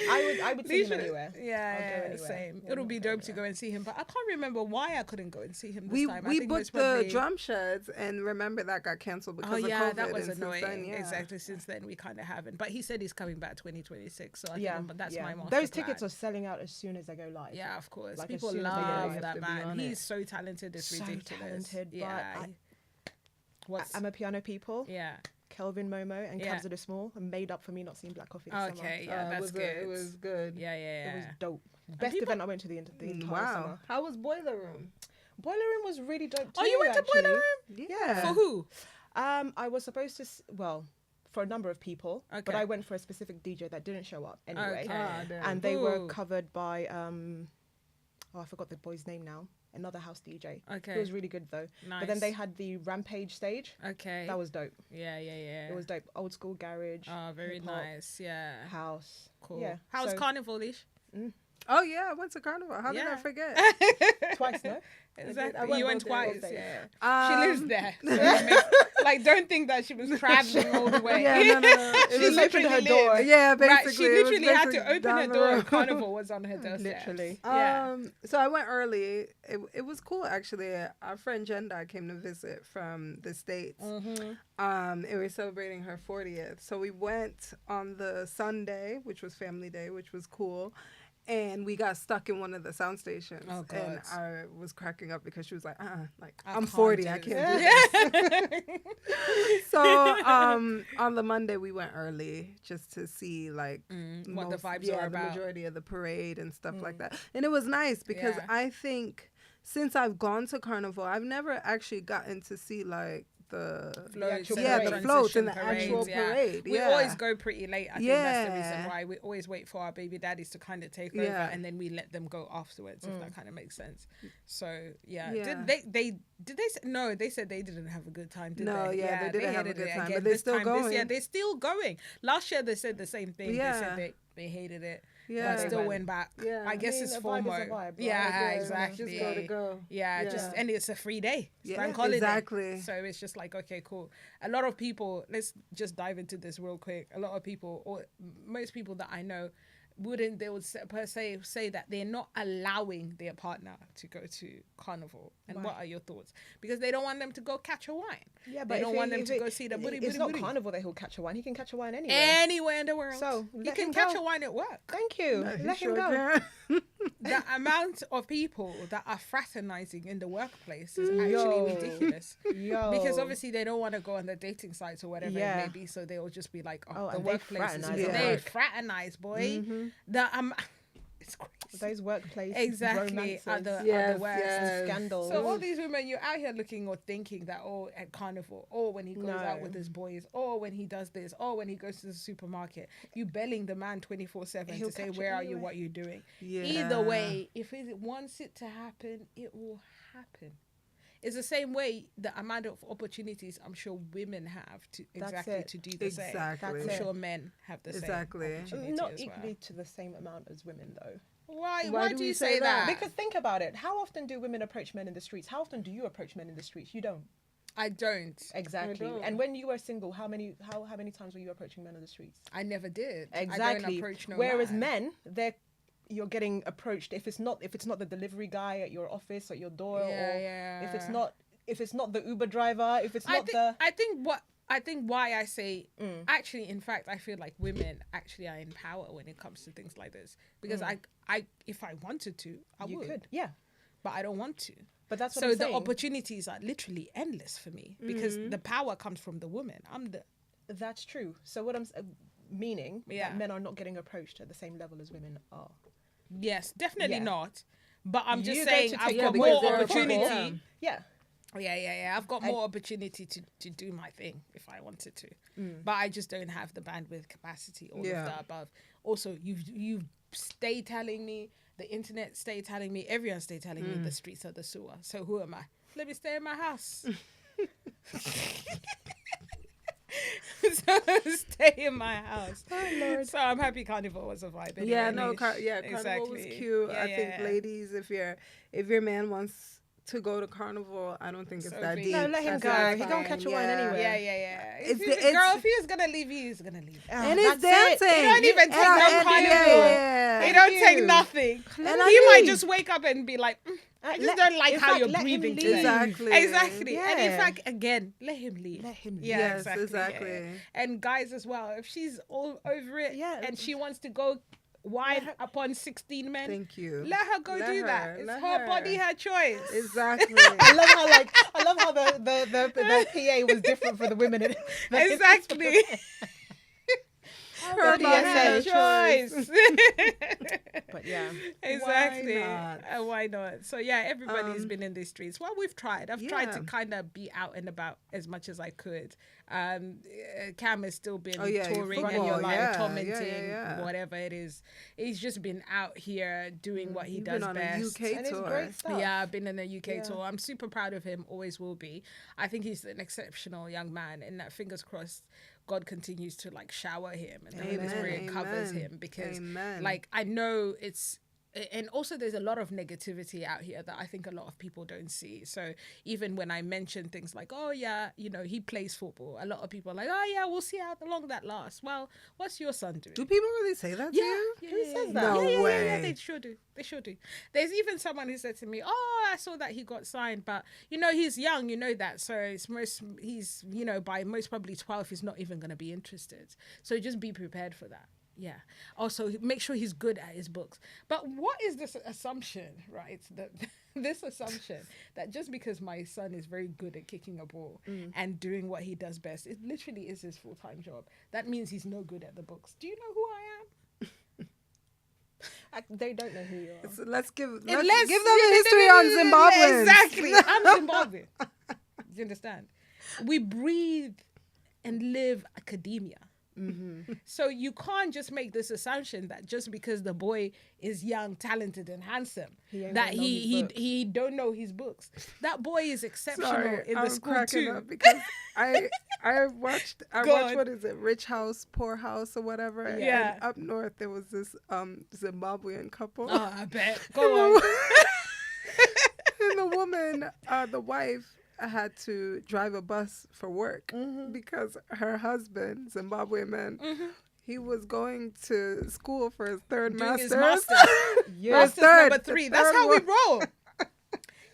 I would see him anywhere. I'll go Yeah, anywhere. same. Yeah, It'll I'll be go dope to go and see him, but I can't remember why I couldn't go and see him this we time. I we think it was booked the probably- drum sheds, and remember that got canceled because Oh of yeah, COVID. that was and annoying. Since then, yeah. Exactly. Since then, we kind of haven't. But he said he's coming back 2026, so I Yeah, think that's yeah. my master Those plan. tickets are selling out as soon as they go live. Yeah, of course. Like, as People soon as they get love it, you that have to be man. on He's it. so talented. It's So ridiculous. talented, but Yeah. What's I'm a piano people. yeah. Kelvin Momo and Yeah. Cabs of the Small made up for me not seeing Black Coffee this summer. Okay. Yeah, that's good. It was good. Yeah, It was yeah. dope. Best people- event I went to the entire Wow. summer. How was Boiler Room? Boiler Room was really dope too. Oh, you went to actually. Boiler Room? Yeah. For who? I was supposed to, for a number of people, but Okay. I went for a specific DJ that didn't show up anyway. Okay. Ah, damn. And they were Ooh. covered by, I forgot the boy's name now. Another house DJ. Okay. It was really good though. Nice. But then they had the Rampage stage. Okay. That was dope. yeah. It was dope. Old school garage. Oh, very hip-hop, nice. Yeah. House. Cool. Yeah. How's so- Carnival-ish? Oh yeah, I went to Carnival. How did Yeah. I forget? Twice, no? Exactly. You went twice. days. Yeah. She lives there. So it makes, like, don't think that she was traveling all the way. Yeah, no. She It was opened her literally door. Yeah, basically. Right, she it was literally had to basically open her down the door road. and Carnival was on her doorstep. Literally. Yeah. So I went early. It was cool actually. Our friend Jenda came to visit from the States. And we were celebrating her 40th. So we went on the Sunday, which was family day, which was cool. And we got stuck in one of the sound stations. Oh, God. And I was cracking up because she was like, like, I I'm can't 40, do I this. can't do this. So on the Monday we went early just to see like what the vibes yeah, are the about. majority of the parade and stuff like that. And it was nice because Yeah. I think since I've gone to Carnival, I've never actually gotten to see like the Floats actual and parade. the floats and the transition actual parades, parade. We yeah. always go pretty late. I think that's the Yeah. reason why we always wait for our baby daddies to kind of take over, Yeah. and then we let them go afterwards. If that kind of makes sense. So yeah, Yeah. did they say, no? They said they didn't have a good time. Did No, they? yeah, they didn't have a hated good it time, again but they're this still time. This year going. they're still going. Last year they said the same thing. Yeah. They said they hated it. Yeah. But They still went. went back. Yeah. I guess I mean, it's a vibe is a FOMO. vibe, right? Yeah, Yeah, exactly. Just go to go. Yeah, Yeah. and it's a free day. It's Yeah, bank holiday. exactly. So it's just like, okay, cool. A lot of people, let's just dive into this real quick. A lot of people, or most people that I know, they would per se say that they're not allowing their partner to go to Carnival. And Why? what are your thoughts? Because they don't want them to go catch a wine. Yeah, They don't want them to go see the booty, It's booty, not booty. Carnival that he'll catch a wine. He can catch a wine anywhere. Anywhere in the world. So, you let can him catch go. a wine at work. Thank you. He Let him sure go. can. The amount of people that are fraternizing in the workplace is actually Yo. ridiculous. Yo. Because obviously they don't want to go on the dating sites or whatever Yeah. it may be, so they'll just be like, Oh, the and they workplace is fraternize at they work. fraternize, boy. It's crazy. those workplace Exactly are romances, the Yes, worst. yes. scandals. So all these women, you're out here looking or thinking that, at Carnival, or when he goes out No. with his boys, or when he does this, or when he goes to the supermarket, you belling the man 24/7 He'll to say, catch it where are you, anyway. what you're doing. Yeah. Either way, if he wants it to happen, it will happen. It's the same way the amount of opportunities I'm sure women have to That's exactly it. to do the same. Exactly. I'm That's it. sure men have the Exactly. same opportunity Not as equally well. to the same amount as women, though. Why Why do do you we say say that? that? Because think about it. How often do women approach men in the streets? How often do you approach men in the streets? You don't. I don't. Exactly. don't. And when you were single, how many times were you approaching men on the streets? I never did. I Exactly. don't approach no Whereas man. men, you're getting approached if it's not the delivery guy at your office at your door, Yeah, or yeah. if it's not the Uber driver, if it's not I think why I say actually, in fact, I feel like women actually are in power when it comes to things like this, because I if I wanted to, I you would, could, yeah. but I don't want to. But that's what So I'm the saying. opportunities are literally endless for me because the power comes from the woman. That's true. So what I'm meaning Yeah. that men are not getting approached at the same level as women are. Yes, definitely Yeah. not. But I'm just You go saying to I've take got your more boys there, opportunity. Yeah. Yeah. I've got more opportunity to do my thing if I wanted to, but I just don't have the bandwidth capacity. All of the above. Also, you've stay telling me, the internet stay telling me, everyone stay telling me the streets are the sewer. So who am I? Let me stay in my house. So stay in my house. Oh, Lord. So I'm happy Carnival was a vibe. Anyway, Yeah, no, Lish. Carnival was cute. Yeah, I think, ladies, if your man wants to go to Carnival, I don't think it's So that be- deep. No, let him That's go. not He gonna fine. catch a wine anyway. Yeah. If It's- girl, if he was gonna leave you, he's gonna leave. And it's That's it. dancing. He don't even take And- no and- Carnival. yeah. He don't Thank take you. nothing. And He I might mean- just wake up and be like, I just Let- don't like in how fact, you're let him breathing leave. today. Exactly. Exactly. And in Yeah. fact, again, let him leave. Let him leave. Yeah, Yes, exactly. exactly. Yeah. And guys as well, if she's all over it Yeah. and she wants to go wine upon 16 men, Thank you. let her go do that. It's Let her body, her choice. Exactly. I love how the PA was different for the women. Exactly. Her Body, body, her her choice. But yeah. Exactly. not? Why not? So yeah, everybody's been in these streets. Well, we've tried. I've tried to Yeah. kind of be out and about as much as I could. Cam has still been Oh, yeah, your touring and football, you're like yeah, commenting, yeah. whatever it is. He's just been out here doing what he You've does been on best. a UK And it's tour. great stuff. Yeah, I've been in the UK Yeah. tour. I'm super proud of him, always will be. I think he's an exceptional young man, and that fingers crossed God continues to like shower him and the Holy Amen, Spirit covers amen, him, because amen. like I know it's and also there's a lot of negativity out here that I think a lot of people don't see. So even when I mention things like, oh yeah, you know, he plays football, a lot of people are like, oh yeah, we'll see how long that lasts. Well, what's your son doing? Do people really say that to you? Who says that? No way. Yeah, they sure do. They sure do. There's even someone who said to me, oh, I saw that he got signed, but you know, he's young, you know that. So he's, you know, by most probably 12, he's not even going to be interested. So just be prepared for that. Yeah. Also, make sure he's good at his books. But what is this assumption, right? That this assumption that just because my son is very good at kicking a ball and doing what he does best, it literally is his full-time job. That means he's no good at the books. Do you know who I am? They don't know who you are. So let's give them a history on Zimbabwe. Exactly. I'm Zimbabwe. Do you understand? We breathe and live academia. Mm-hmm. So you can't just make this assumption that just because the boy is young, talented, and handsome, that he don't know his books. That boy is exceptional in the school too. Up because I watched what is it, Rich House, Poor House, or whatever. Yeah. And up north there was this Zimbabwean couple. Oh, I bet. Go on. And the woman, the wife, had to drive a bus for work because her husband, Zimbabwean man, he was going to school for his third master's. Master's number 3. That's how we roll.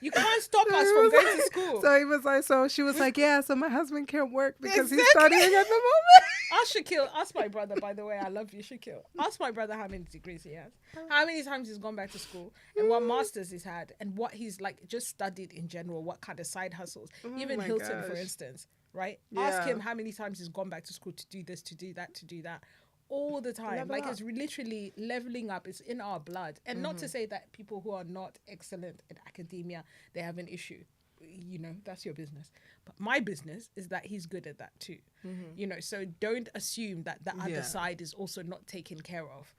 You can't stop us from going to school. So he was like, so she was like, yeah, so my husband can't work because he's studying at the moment. Ask Shaquille, ask my brother, by the way, I love you, Shaquille. Ask my brother how many degrees he has, how many times he's gone back to school, and what masters he's had, and what he's like just studied in general, what kind of side hustles. Even Hilton, for instance, right? Yeah. Ask him how many times he's gone back to school to do this, to do that, to do that. All the time. Level up. It's literally leveling up. It's in our blood. And not to say that people who are not excellent at academia, they have an issue. You know, that's your business. But my business is that he's good at that too. You know, so don't assume that the other side is also not taken care of.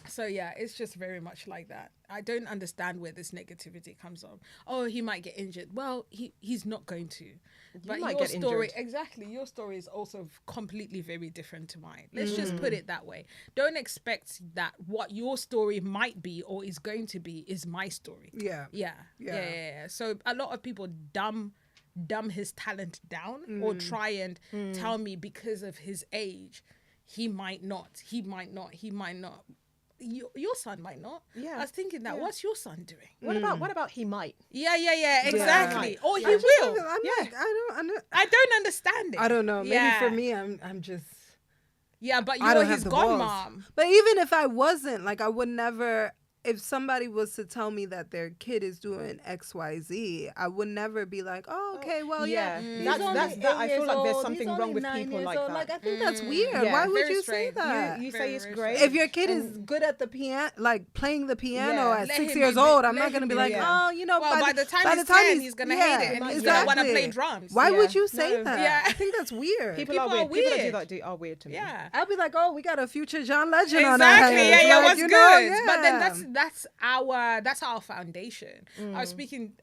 So yeah, it's just very much like that. I don't understand where this negativity comes from. Oh, he might get injured. Well, he's not going to. But your story, exactly, your story is also completely very different to mine. Let's just put it that way. Don't expect that what your story might be or is going to be is my story. Yeah. So a lot of people dumb his talent down or try and tell me because of his age, he might not. Your son might not. Yeah. I was thinking that. What's your son doing? What about he might? Yeah. Exactly. Or he will. I don't understand it. I don't know. Maybe for me, I'm just. Yeah, but you're his godmom. But even if I wasn't, like, I would never. If somebody was to tell me that their kid is doing XYZ, I would never be like, oh, okay, well, yeah. That's I feel like there's something wrong with people like that. Like, I think that's weird. Why would you say that? You say it's great. If your kid is good at the piano, like playing the piano at 6 years old, I'm not going to be like, oh, you know, by the time he's 10, he's going to hate it. And he's going to want to play drums. Why would you say that? Yeah. I think that's weird. People are weird. People that do that are weird to me. Yeah. I'll be like, oh, we got a future John Legend on our hands. Exactly. Yeah, what's good? But then that's our foundation. I was speaking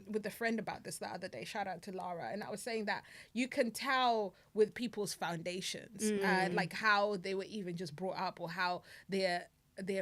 with a friend about this the other day. Shout out to Lara. And I was saying that you can tell with people's foundations, like how they were even just brought up or how their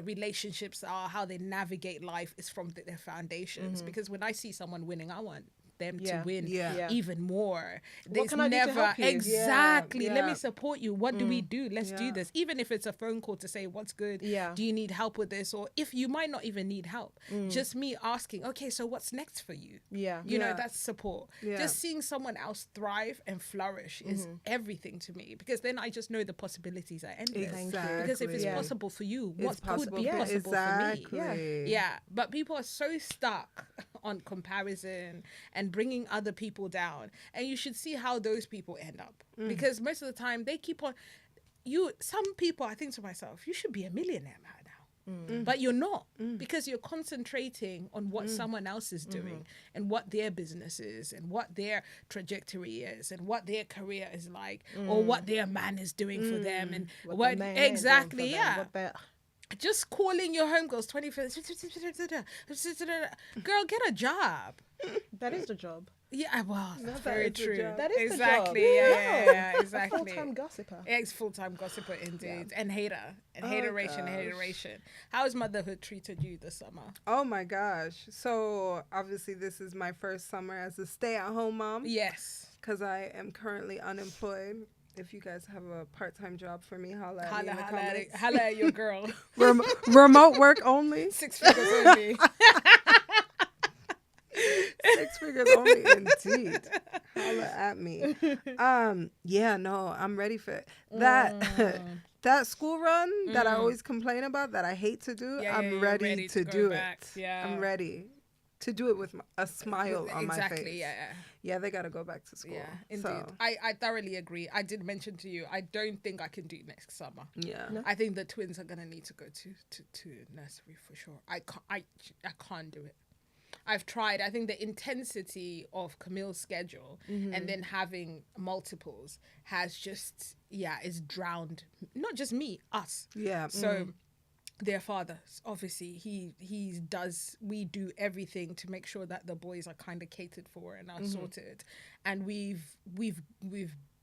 relationships are, how they navigate life is from their foundations. Because when I see someone winning, I want them to win even more. What can I do to help you? Exactly. Let me support you. What do we do? Let's do this. Even if it's a phone call to say what's good. Do you need help with this? Or if you might not even need help, just me asking, okay, so what's next for you? You know, that's support. Just seeing someone else thrive and flourish is everything to me, because then I just know the possibilities are endless. Exactly. Because if it's possible for you, what could be possible for me? Yeah. But people are so stuck on comparison and bringing other people down, and you should see how those people end up, because most of the time they keep on some people, I think to myself, you should be a millionaire now, but you're not, because you're concentrating on what someone else is doing and what their business is and what their trajectory is and what their career is like, or what their man is doing for them, and what exactly just calling your homegirls 25. Girl, get a job. That is the job. Yeah, well, No, that's that very is the true. job. That is the exactly. job. Yeah, A exactly. full-time gossiper. Ex full-time gossiper indeed, and hater, and hateration, gosh. hateration. How has motherhood treated you this summer? Oh my gosh. So obviously this is my first summer as a stay-at-home mom Yes. because I am currently unemployed. If you guys have a part-time job for me, holla at me in the comments. Holla at your girl. Remote work only. 6 figures only. 6 figures only indeed. Holla at me. Yeah, no, I'm ready for it. That school run that I always complain about that I hate to do, Yeah, I'm you're ready to go do back. it. Yeah. I'm ready to do it with a smile on my face. Exactly, yeah. Yeah, they got to go back to school. Yeah, indeed. So, I thoroughly agree. I did mention to you, I don't think I can do next summer. yeah. No. I think the twins are gonna need to go to nursery for sure. I can't do it. I've tried. I think the intensity of Camille's schedule and then having multiples has just is drowned. Not just me, us. Yeah. So their fathers, obviously, we do everything to make sure that the boys are kind of catered for and are sorted, and we've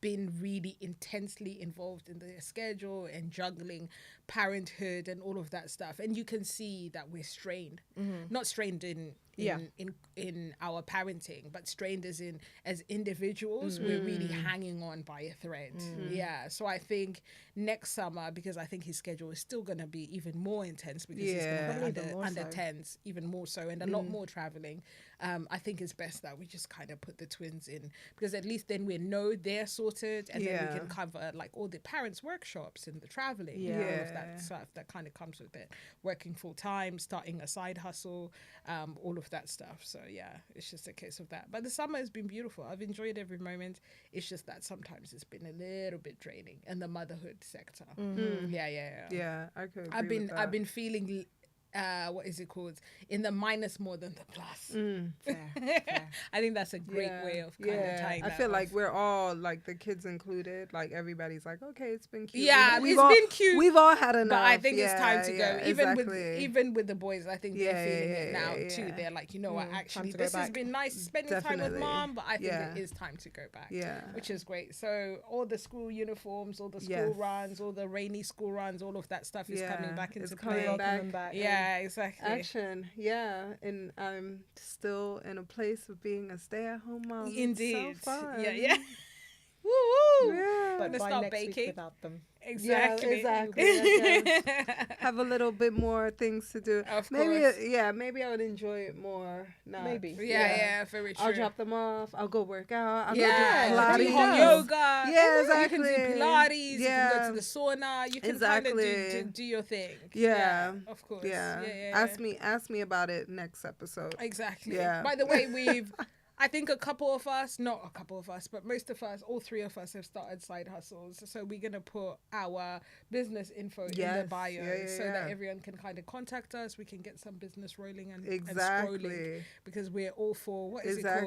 been really intensely involved in their schedule and juggling parenthood and all of that stuff, and you can see that we're strained, not strained in our parenting, but strained as individuals. We're really hanging on by a thread. So I think next summer, because I think his schedule is still going to be even more intense because he's going to be under 10s, even more so, and a lot more traveling. I think it's best that we just kind of put the twins in, because at least then we know they're sorted, and then we can cover like all the parents' workshops and the traveling and all of that stuff that kind of comes with it. Working full time, starting a side hustle, all of that stuff. So it's just a case of that. But the summer has been beautiful. I've enjoyed every moment. It's just that sometimes it's been a little bit draining in the motherhood sector. Yeah, I could agree with that. I've been feeling what is it called, in the minus more than the plus. Fair. I think that's a great way of kind of tying that I feel off. like we're all, like the kids included, like everybody's like, okay, it's been cute. Yeah, We've it's all, been cute. We've all had enough. But I think it's time to go. Exactly. Even with the boys, I think they're feeling it now too. They're like, you know what, actually, to go this has back. been nice spending time with Definitely. mom, but I think it is time to go back. Yeah. Which is great. So all the school uniforms, all the school runs, all the rainy school runs, all of that stuff is coming back into play. coming back. Yeah, exactly. Action, and I'm still in a place of being a stay-at-home mom. Indeed. It's so fun. Yeah. Woo woo. Yeah. But Gonna by start next week baking. without them. Exactly. Yeah, exactly. Have a little bit more things to do. Of maybe, course. maybe I would enjoy it more. Not, Maybe. Yeah, very true. I'll drop them off. I'll go work out. I'll do go do hot Pilates. yoga. Yeah, exactly. You can do Pilates. You Yeah. can go to the sauna. You can Exactly. kind of do your thing. Yeah. Of course. Yeah. Yeah. Ask me about it next episode. Exactly. Yeah. By the way, I think not a couple of us, but most of us, all three of us have started side hustles. So we're going to put our business info in the bio so that everyone can kind of contact us. We can get some business rolling and scrolling, because we're all for, what is it called?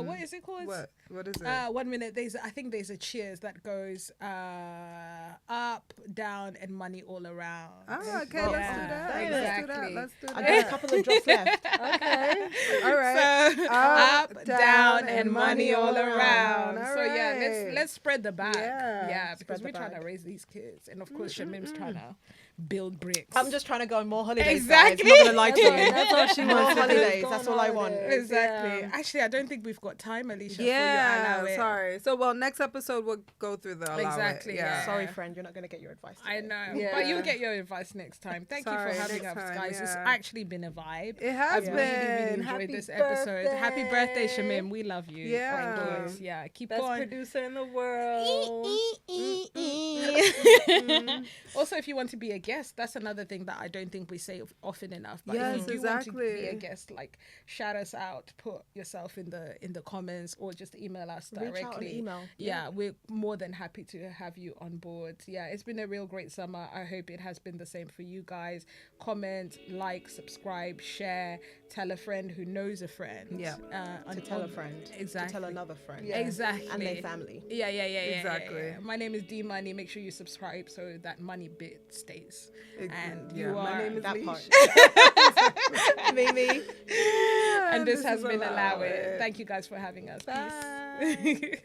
What is it called? What is it? 1 minute. I think there's a cheers that goes up, down, and money all around. Oh, okay. Let's do that. Exactly. Let's do that. I got a couple of drops left. Okay. All right. So, up, down, and money all around. All So right. let's spread the bag. Yeah. Because we're trying to raise these kids, and of course Shamim's trying to build bricks. I'm just trying to go on more holidays. Exactly. Guys. I'm not gonna lie to you. That's all she More wants to do. holidays. Go That's on all I want. holidays. Exactly. Yeah. Actually, I don't think we've got time, Alicia. Yeah, for you. sorry. So, next episode we'll go through the allow Exactly, it. yeah. Sorry, friend, you're not gonna get your advice I today. know, Yeah. but you'll get your advice next time. Thank Sorry, you for having us, next time, guys. It's yeah. actually been a vibe. It has I've been. really enjoyed Happy this episode. Happy birthday, birthday. Shamim. We love you. Yeah. Of course. Yeah. Keep Best going. producer in the world. Also, if you want to be a guest, that's another thing that I don't think we say often enough. But Yes, if you do want to be exactly. a guest, like shout us out, put yourself in the comments, or just email us Reach directly. out on email. Yeah, we're more than happy to have you on board. Yeah, it's been a real great summer. I hope it has been the same for you guys. Comment, like, subscribe, share, tell a friend who knows a friend. Yeah. To tell a friend. Exactly. To tell another friend. Yeah. Exactly. And their family. Yeah. Exactly. Yeah. My name is D Money. Make sure you subscribe so that money bit stays. And Yeah. you are My name is that Lish. part. Mimi. and this has is been Allow Allow It. It. Thank you guys for having us. Bye. Peace.